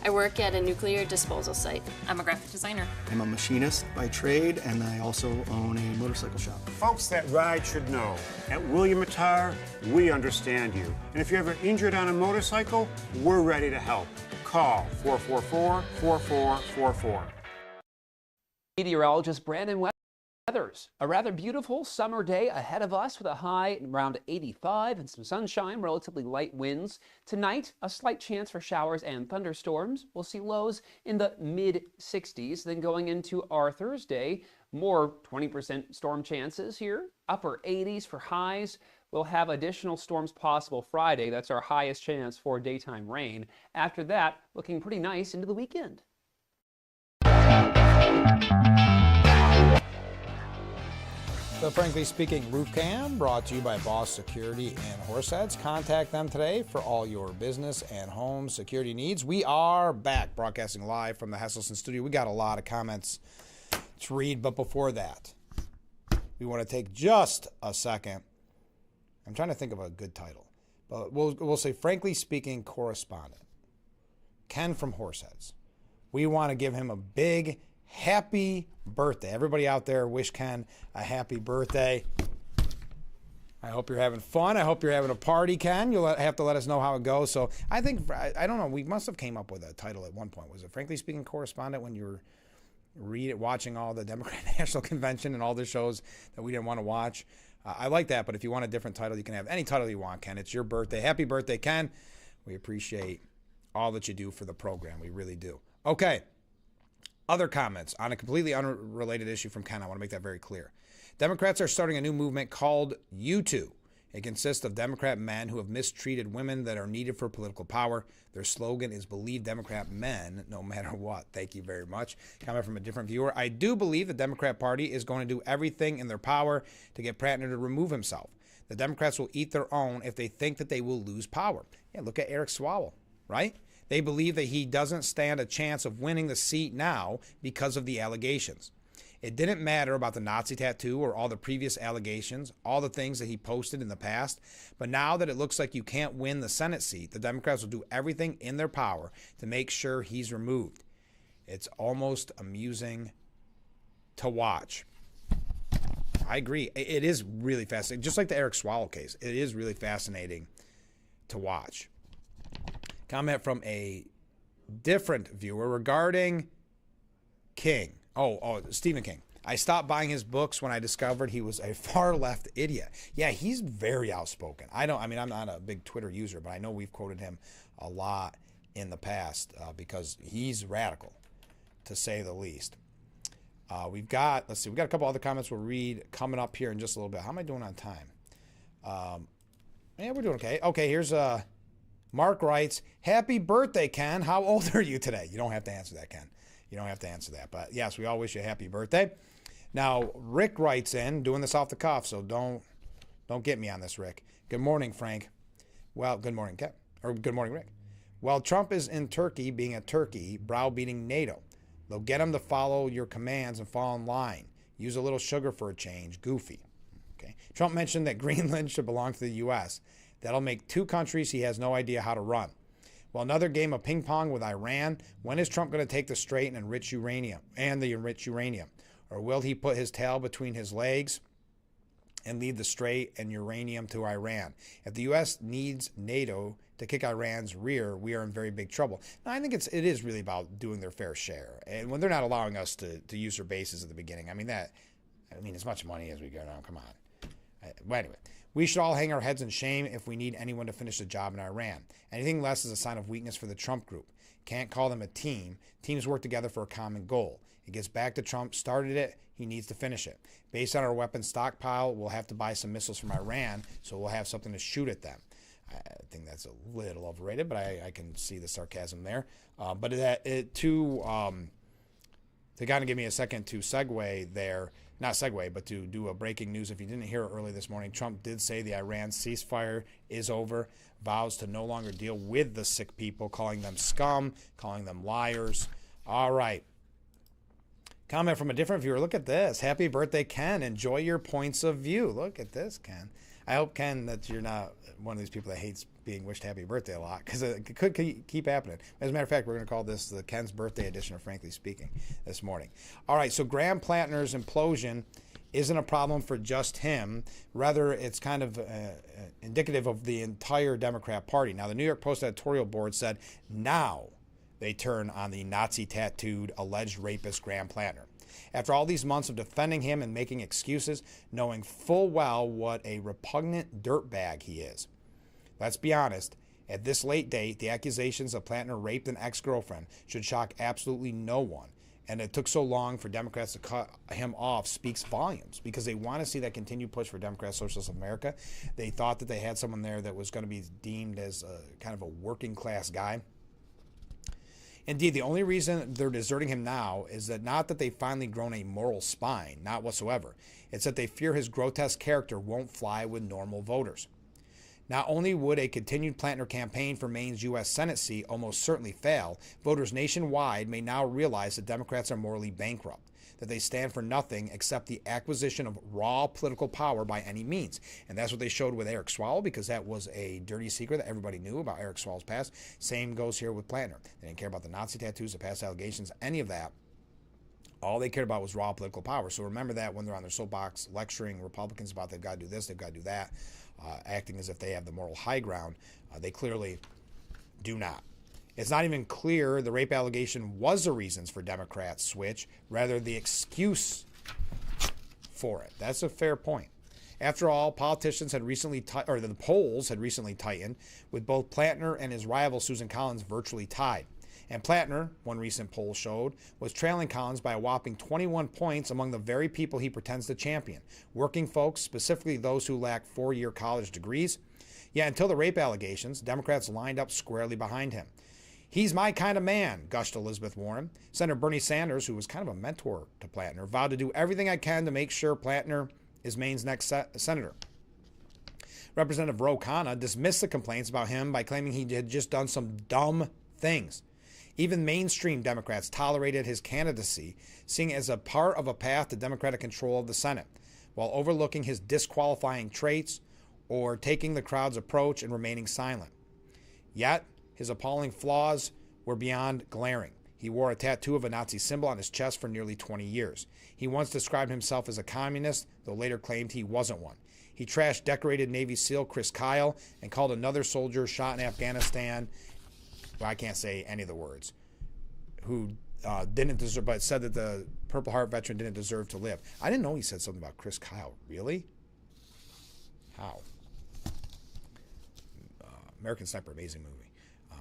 [SPEAKER 16] I work at a nuclear disposal site.
[SPEAKER 20] I'm a graphic designer.
[SPEAKER 23] I'm a machinist by trade, and I also own a motorcycle shop.
[SPEAKER 10] Folks that ride should know, at William Attar, we understand you. And if you're ever injured on a motorcycle, we're ready to help. Call 444-4444.
[SPEAKER 7] Meteorologist Brandon Weathers. A rather beautiful summer day ahead of us with a high around 85 and some sunshine, relatively light winds. Tonight, a slight chance for showers and thunderstorms. We'll see lows in the mid-60s. Then going into our Thursday, more 20% storm chances here. Upper 80s for highs. We'll have additional storms possible Friday. That's our highest chance for daytime rain. After that, looking pretty nice into the weekend.
[SPEAKER 1] The Frankly Speaking Roof Cam brought to you by Boss Security and Horseheads. Contact them today for all your business and home security needs. We are back broadcasting live from the Hesselson studio. We got a lot of comments to read, but before that, we want to take just a second. I'm trying to think of a good title, but we'll say Frankly Speaking Correspondent. Ken from Horseheads. We want to give him a big happy birthday. Everybody out there, wish Ken a happy birthday. I hope you're having fun. I hope you're having a party, Ken. You'll have to let us know how it goes. So I think, I don't know, we must have came up with a title at one point. Was it Frankly Speaking Correspondent when you were watching all the Democrat National Convention and all the shows that we didn't want to watch? I like that, but if you want a different title, you can have any title you want, Ken. It's your birthday. Happy birthday, Ken. We appreciate all that you do for the program. We really do. Okay. Other comments on a completely unrelated issue from Ken. I want to make that very clear. Democrats are starting a new movement called U2. It consists of Democrat men who have mistreated women that are needed for political power. Their slogan is Believe Democrat Men no matter what. Thank you very much. Comment from a different viewer. I do believe the Democrat Party is going to do everything in their power to get Prattner to remove himself. The Democrats will eat their own if they think that they will lose power. Yeah, look at Eric Swalwell, right? They believe that he doesn't stand a chance of winning the seat now because of the allegations. It didn't matter about the Nazi tattoo or all the previous allegations, all the things that he posted in the past. But now that it looks like you can't win the Senate seat, the Democrats will do everything in their power to make sure he's removed. It's almost amusing to watch. I agree. It is really fascinating. Just like the Eric Swalwell case, it is really fascinating to watch. Comment from a different viewer regarding King. Stephen King. I stopped buying his books when I discovered he was a far left idiot. Yeah, he's very outspoken. I'm not a big Twitter user, but I know we've quoted him a lot in the past because he's radical, to say the least. We've got a couple other comments we'll read coming up here in just a little bit. How am I doing on time? Yeah, we're doing okay. Okay, here's Mark writes, happy birthday, Ken. How old are you today? You don't have to answer that, Ken. You don't have to answer that. But yes, we all wish you a happy birthday. Now, Rick writes in, doing this off the cuff, so don't get me on this, Rick. Good morning, Frank. Well, good morning, Ken. Or good morning, Rick. Well, Trump is in Turkey being a turkey, browbeating NATO. They'll get him to follow your commands and fall in line. Use a little sugar for a change. Goofy. Okay. Trump mentioned that Greenland should belong to the U.S. That'll make two countries he has no idea how to run. Well, another game of ping pong with Iran. When is Trump going to take the strait and enrich uranium Or will he put his tail between his legs and leave the strait and uranium to Iran? If the U.S. needs NATO to kick Iran's rear, we are in very big trouble. Now, I think it is really about doing their fair share. And when they're not allowing us to use their bases at the beginning, as much money as we go down, come on. Well, anyway, we should all hang our heads in shame if we need anyone to finish the job in Iran. Anything less is a sign of weakness for the Trump group. Can't call them a team. Teams work together for a common goal. It gets back to Trump. Started it. He needs to finish it. Based on our weapons stockpile, we'll have to buy some missiles from Iran, so we'll have something to shoot at them. I think that's a little overrated, but I can see the sarcasm there. To kind of give me a second to segue there, not segue, but to do a breaking news. If you didn't hear it early this morning, Trump did say the Iran ceasefire is over, vows to no longer deal with the sick people, calling them scum, calling them liars. All right. Comment from a different viewer. Look at this. Happy birthday, Ken. Enjoy your points of view. Look at this, Ken. I hope, Ken, that you're not one of these people that hates being wished happy birthday a lot, because it could keep happening. As a matter of fact, we're going to call this the Ken's birthday edition of Frankly Speaking this morning. All right, so Graham Plattner's implosion isn't a problem for just him. Rather, it's kind of indicative of the entire Democrat Party. Now, the New York Post editorial board said now they turn on the Nazi-tattooed alleged rapist Graham Plattner. After all these months of defending him and making excuses, knowing full well what a repugnant dirtbag he is. Let's be honest, at this late date, the accusations of Plattner raped an ex-girlfriend should shock absolutely no one. And it took so long for Democrats to cut him off speaks volumes, because they want to see that continued push for Democrat Socialists of America. They thought that they had someone there that was going to be deemed as kind of a working class guy. Indeed, the only reason they're deserting him now is that not that they've finally grown a moral spine, not whatsoever. It's that they fear his grotesque character won't fly with normal voters. Not only would a continued Plattner campaign for Maine's U.S. Senate seat almost certainly fail, voters nationwide may now realize that Democrats are morally bankrupt. that they stand for nothing except the acquisition of raw political power by any means. And that's what they showed with Eric Swalwell, because that was a dirty secret that everybody knew about Eric Swalwell's past. Same goes here with Plantner. They didn't care about the Nazi tattoos, the past allegations, any of that. All they cared about was raw political power. So remember that when they're on their soapbox lecturing Republicans about they've got to do this, they've got to do that, acting as if they have the moral high ground, they clearly do not. It's not even clear the rape allegation was the reasons for Democrats' switch, rather the excuse for it. That's a fair point. After all, politicians had recently, the polls had recently tightened, with both Plantner and his rival Susan Collins virtually tied. And Plantner, one recent poll showed, was trailing Collins by a whopping 21 points among the very people he pretends to champion, working folks, specifically those who lack four-year college degrees. Yet until the rape allegations, Democrats lined up squarely behind him. He's my kind of man, gushed Elizabeth Warren. Senator Bernie Sanders, who was kind of a mentor to Plantner, vowed to do everything I can to make sure Plantner is Maine's next senator. Representative Ro Khanna dismissed the complaints about him by claiming he had just done some dumb things. Even mainstream Democrats tolerated his candidacy, seeing it as a part of a path to Democratic control of the Senate, while overlooking his disqualifying traits or taking the crowd's approach and remaining silent. Yet, his appalling flaws were beyond glaring. He wore a tattoo of a Nazi symbol on his chest for nearly 20 years. He once described himself as a communist, though later claimed he wasn't one. He trashed decorated Navy SEAL Chris Kyle and called another soldier shot in Afghanistan, well, I can't say any of the words, who didn't deserve, but said that the Purple Heart veteran didn't deserve to live. I didn't know he said something about Chris Kyle. Really? How? American Sniper, amazing movie.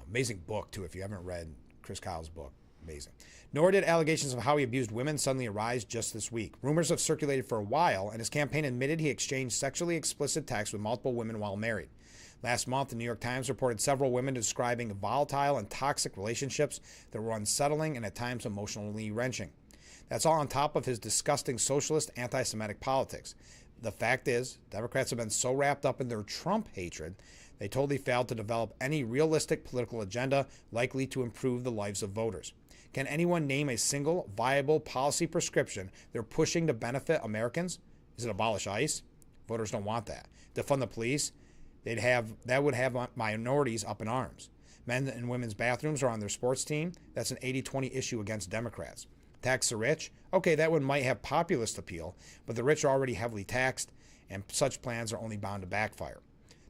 [SPEAKER 1] Amazing book, too, if you haven't read Chris Kyle's book. Amazing. Nor did allegations of how he abused women suddenly arise just this week. Rumors have circulated for a while, and his campaign admitted he exchanged sexually explicit texts with multiple women while married. Last month, the New York Times reported several women describing volatile and toxic relationships that were unsettling and at times emotionally wrenching. That's all on top of his disgusting socialist, anti-Semitic politics. The fact is, Democrats have been so wrapped up in their Trump hatred, they totally failed to develop any realistic political agenda likely to improve the lives of voters. Can anyone name a single viable policy prescription they're pushing to benefit Americans? Is it abolish ICE? Voters don't want that. Defund the police? That would have minorities up in arms. Men and women's bathrooms are on their sports team. That's an 80-20 issue against Democrats. Tax the rich? Okay, that one might have populist appeal, but the rich are already heavily taxed, and such plans are only bound to backfire.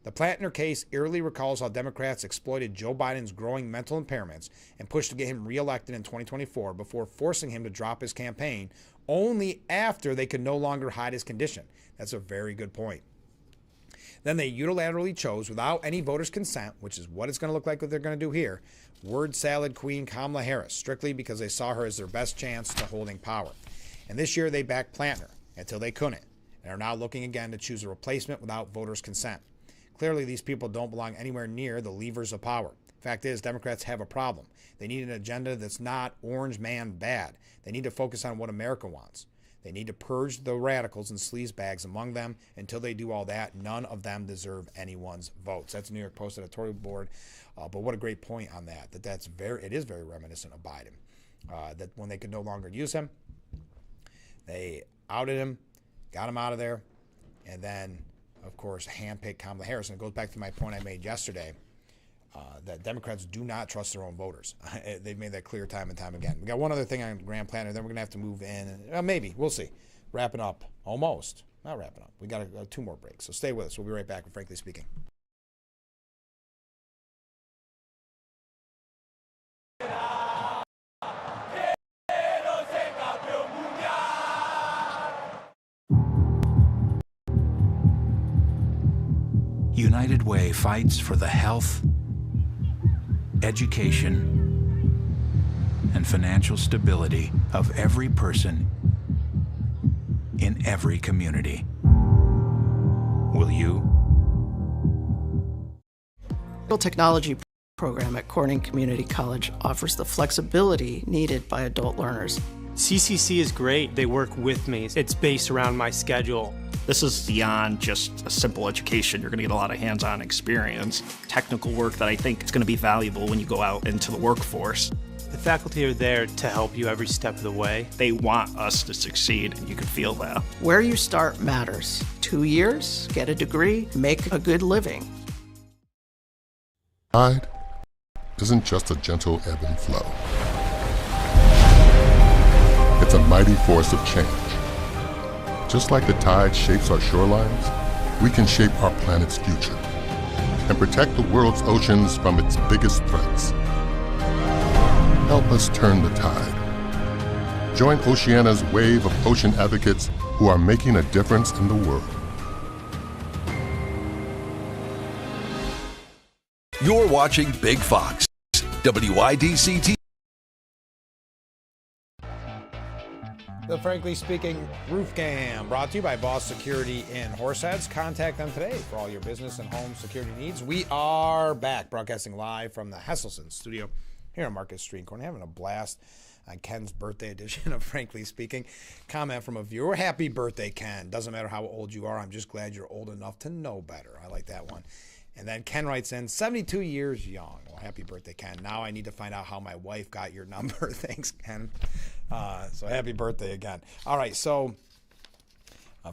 [SPEAKER 1] The Plantner case eerily recalls how Democrats exploited Joe Biden's growing mental impairments and pushed to get him reelected in 2024 before forcing him to drop his campaign only after they could no longer hide his condition. That's a very good point. Then they unilaterally chose, without any voters' consent, which is what it's going to look like what they're going to do here, word salad queen Kamala Harris, strictly because they saw her as their best chance to holding power. And this year they backed Plantner until they couldn't, and are now looking again to choose a replacement without voters' consent. Clearly, these people don't belong anywhere near the levers of power. Fact is, Democrats have a problem. They need an agenda that's not orange man bad. They need to focus on what America wants. They need to purge the radicals and sleazebags among them. Until they do all that, none of them deserve anyone's votes. That's New York Post editorial board. But what a great point on that. It is very reminiscent of Biden. That when they could no longer use him, they outed him, got him out of there, and then, of course, handpicked Kamala Harris. And it goes back to my point I made yesterday, that Democrats do not trust their own voters. They've made that clear time and time again. We got one other thing on Grand Plantner, then we're going to have to move in. Maybe. We'll see. Wrapping up. Almost. Not wrapping up. We got 2 more breaks. So stay with us. We'll be right back with Frankly Speaking.
[SPEAKER 5] United Way fights for the health, education, and financial stability of every person in every community. Will you?
[SPEAKER 11] The technology program at Corning Community College offers the flexibility needed by adult learners.
[SPEAKER 15] CCC is great. They work with me. It's based around my schedule.
[SPEAKER 17] This is beyond just a simple education. You're going to get a lot of hands-on experience, technical work that I think is going to be valuable when you go out into the workforce.
[SPEAKER 15] The faculty are there to help you every step of the way.
[SPEAKER 17] They want us to succeed, and you can feel that.
[SPEAKER 11] Where you start matters. 2 years, get a degree, make a good living.
[SPEAKER 2] Tide isn't just a gentle ebb and flow. It's a mighty force of change. Just like the tide shapes our shorelines, we can shape our planet's future and protect the world's oceans from its biggest threats. Help us turn the tide. Join Oceania's wave of ocean advocates who are making a difference in the world.
[SPEAKER 3] You're watching Big Fox, WYDC TV.
[SPEAKER 1] The Frankly Speaking Roof Cam, brought to you by Boss Security in Horseheads. Contact them today for all your business and home security needs. We are back, broadcasting live from the Hesselson studio here on Market Street Corner, having a blast on Ken's birthday edition of Frankly Speaking. Comment from a viewer: happy birthday, Ken. Doesn't matter how old you are, I'm just glad you're old enough to know better. I like that one. And then Ken writes in, 72 years young. Well, happy birthday, Ken. Now I need to find out how my wife got your number. Thanks, Ken. So happy birthday again. All right, so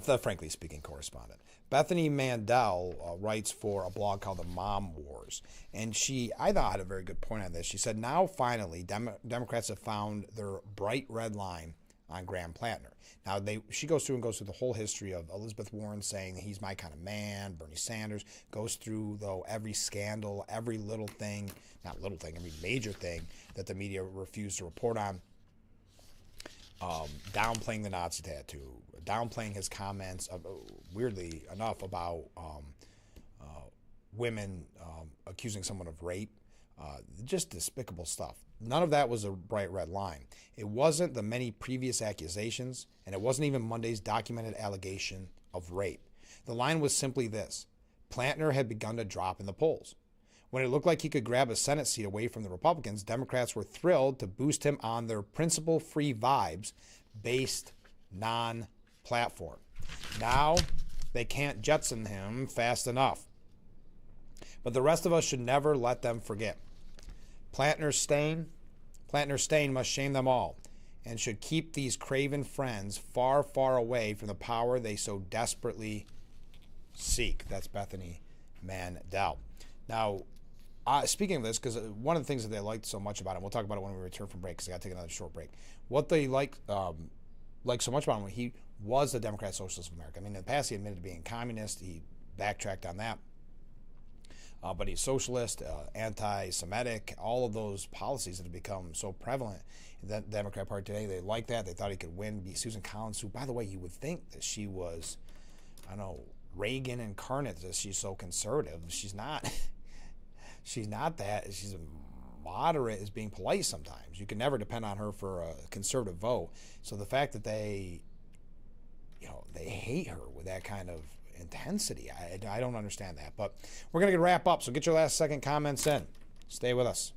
[SPEAKER 1] the Frankly Speaking correspondent, Bethany Mandel, writes for a blog called The Mom Wars. And I thought, had a very good point on this. She said, now finally, Democrats have found their bright red line on Graham Plantner. Now, she goes through the whole history of Elizabeth Warren saying that he's my kind of man. Bernie Sanders goes through, though, every scandal, every little thing, not little thing, every major thing that the media refused to report on. Downplaying the Nazi tattoo, downplaying his comments, weirdly enough, about women accusing someone of rape. Just despicable stuff. None of that was a bright red line. It wasn't the many previous accusations, and it wasn't even Monday's documented allegation of rape. The line was simply this: Plantner had begun to drop in the polls. When it looked like he could grab a Senate seat away from the Republicans, Democrats were thrilled to boost him on their principle-free vibes-based non-platform. Now they can't jetson him fast enough. But the rest of us should never let them forget. Plantner's stain must shame them all, and should keep these craven friends far, far away from the power they so desperately seek. That's Bethany Mandel. Now, speaking of this, because one of the things that they liked so much about him, we'll talk about it when we return from break, because I got to take another short break. What they liked so much about him, he was the Democrat Socialist of America. I mean, in the past, he admitted to being communist. He backtracked on that. But he's socialist, anti-Semitic, all of those policies that have become so prevalent in the Democrat Party today. They like that. They thought he could win. Susan Collins, who, by the way, you would think that she was, I don't know, Reagan incarnate, that she's so conservative. She's not. She's not that. She's moderate as being polite sometimes. You can never depend on her for a conservative vote. So the fact that they hate her with that kind of intensity, I don't understand that. But we're going to wrap up, so get your last second comments in. Stay with us.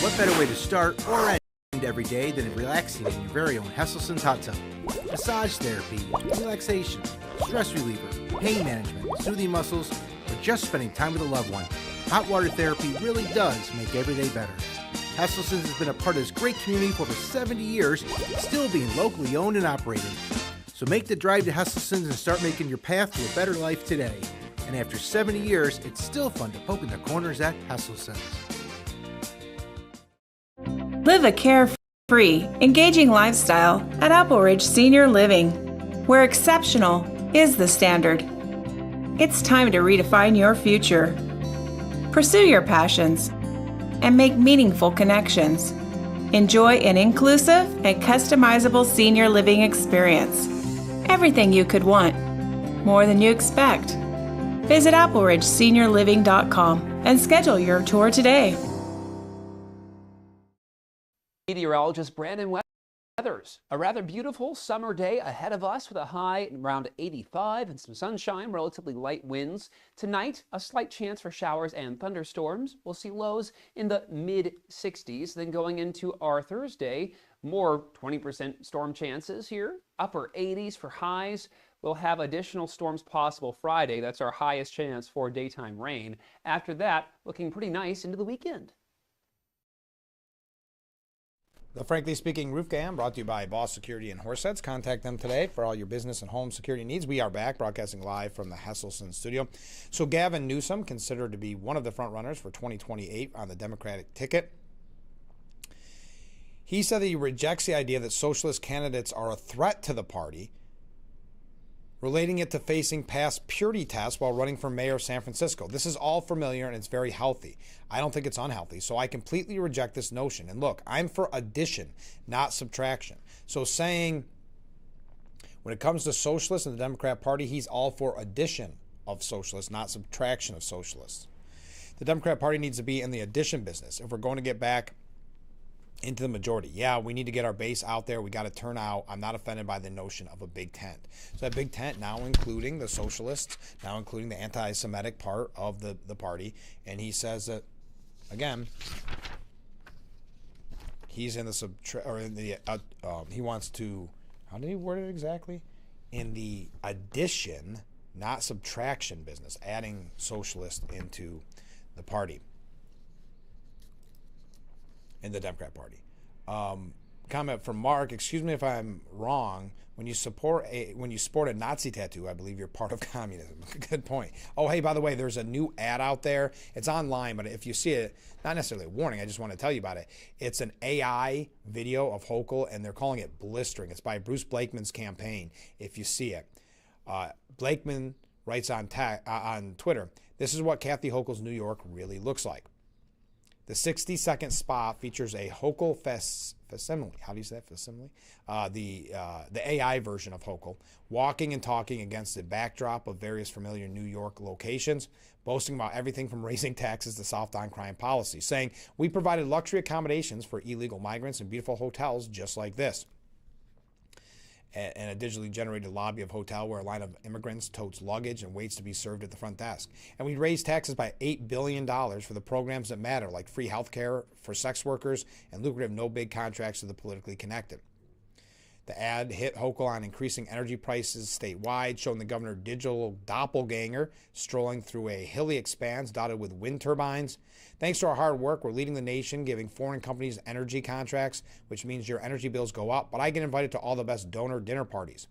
[SPEAKER 12] What better way to start or end every day than relaxing in your very own Hesselson's hot tub? Massage therapy, relaxation, stress reliever, pain management, soothing muscles, or just spending time with a loved one. Hot water therapy really does make every day better. Hesselson's has been a part of this great community for over 70 years, still being locally owned and operated. So make the drive to Hesselson's and start making your path to a better life today. And after 70 years, it's still fun to poke in the corners at Hesselson's.
[SPEAKER 4] Live a carefree, engaging lifestyle at Apple Ridge Senior Living, where exceptional is the standard. It's time to redefine your future. Pursue your passions and make meaningful connections. Enjoy an inclusive and customizable senior living experience. Everything you could want, more than you expect. Visit appleridgeseniorliving.com and schedule your tour today.
[SPEAKER 7] Meteorologist Brandon Weathers. A rather beautiful summer day ahead of us with a high around 85 and some sunshine, relatively light winds. Tonight, a slight chance for showers and thunderstorms. We'll see lows in the mid-60s. Then going into our Thursday, more 20% storm chances here. Upper 80s for highs. We'll have additional storms possible Friday. That's our highest chance for daytime rain. After that, looking pretty nice into the weekend.
[SPEAKER 1] The Frankly Speaking Roof Cam brought to you by Boss Security and Horseheads. Contact them today for all your business and home security needs. We are back broadcasting live from the Hesselson studio. So Gavin Newsom, considered to be one of the front runners for 2028 on the Democratic ticket, he said that he rejects the idea that socialist candidates are a threat to the party, relating it to facing past purity tests while running for mayor of San Francisco. This is all familiar and it's very healthy. I don't think it's unhealthy, so I completely reject this notion. And look, I'm for addition, not subtraction. So saying when it comes to socialists and the Democrat Party, he's all for addition of socialists, not subtraction of socialists. The Democrat Party needs to be in the addition business. If we're going to get back into the majority. Yeah, we need to get our base out there. We got to turn out. I'm not offended by the notion of a big tent. So that big tent now including the socialists, now including the anti-Semitic part of the party. And he says that, again, he's in the, he wants to, how did he word it exactly? In the addition, not subtraction business, adding socialists into the party. In the Democrat Party. Comment from Mark, excuse me if I'm wrong, when you sport a Nazi tattoo, I believe you're part of communism. Good point. Oh, hey, by the way, there's a new ad out there. It's online, but if you see it, not necessarily a warning, I just want to tell you about it. It's an AI video of Hochul, and they're calling it Blistering. It's by Bruce Blakeman's campaign, if you see it. Blakeman writes on Twitter, this is what Kathy Hochul's New York really looks like. The 60-second spot features a Hochul facsimile. How do you say that? Facsimile? The AI version of Hochul, walking and talking against the backdrop of various familiar New York locations, boasting about everything from raising taxes to soft on crime policy, saying, we provided luxury accommodations for illegal migrants in beautiful hotels just like this. And a digitally generated lobby of hotel where a line of immigrants totes luggage and waits to be served at the front desk. And we raised taxes by $8 billion for the programs that matter, like free health care for sex workers and lucrative no-bid contracts to the politically connected. The ad hit Hochul on increasing energy prices statewide, showing the governor digital doppelganger strolling through a hilly expanse dotted with wind turbines. Thanks to our hard work, we're leading the nation, giving foreign companies energy contracts, which means your energy bills go up, but I get invited to all the best donor dinner parties.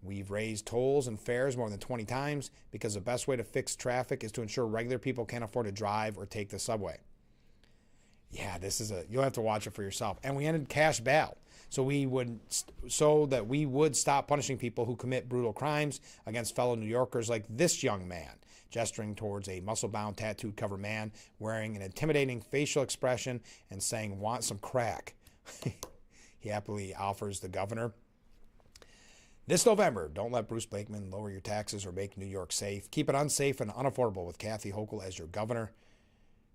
[SPEAKER 1] We've raised tolls and fares more than 20 times because the best way to fix traffic is to ensure regular people can't afford to drive or take the subway. Yeah, you'll have to watch it for yourself. And we ended cash bail. So that we would stop punishing people who commit brutal crimes against fellow New Yorkers like this young man, gesturing towards a muscle-bound, tattooed-covered man wearing an intimidating facial expression and saying, want some crack. He happily offers the governor. This November, don't let Bruce Blakeman lower your taxes or make New York safe. Keep it unsafe and unaffordable with Kathy Hochul as your governor.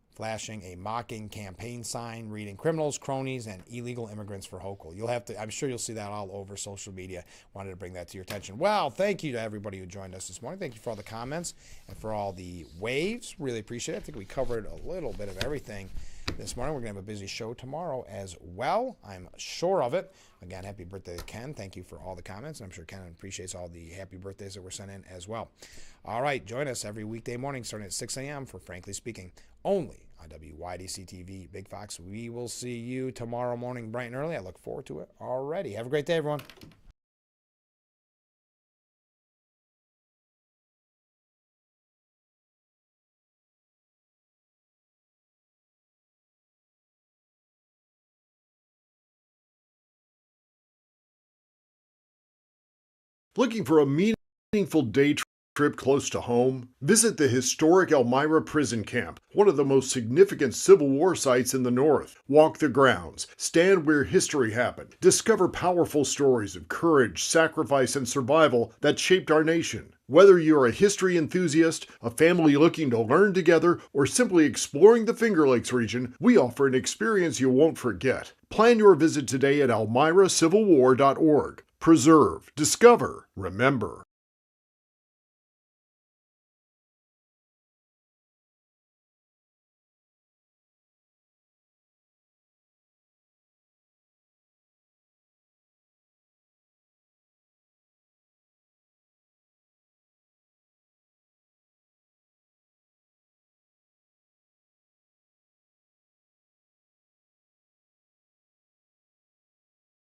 [SPEAKER 1] Flashing a mocking campaign sign reading criminals, cronies, and illegal immigrants for Hochul. I'm sure you'll see that all over social media. Wanted to bring that to your attention. Well, thank you to everybody who joined us this morning. Thank you for all the comments and for all the waves. Really appreciate it. I think we covered a little bit of everything this morning. We're going to have a busy show tomorrow as well. I'm sure of it. Again, happy birthday to Ken. Thank you for all the comments. I'm sure Ken appreciates all the happy birthdays that were sent in as well. All right, join us every weekday morning starting at 6 a.m. for Frankly Speaking, only on WYDC TV, Big Fox. We will see you tomorrow morning bright and early. I look forward to it already. Have a great day, everyone.
[SPEAKER 8] Looking for a meaningful day trip close to home? Visit the historic Elmira Prison Camp, one of the most significant Civil War sites in the North. Walk the grounds, stand where history happened, discover powerful stories of courage, sacrifice, and survival that shaped our nation. Whether you're a history enthusiast, a family looking to learn together, or simply exploring the Finger Lakes region, we offer an experience you won't forget. Plan your visit today at elmiracivilwar.org. Preserve, discover, remember.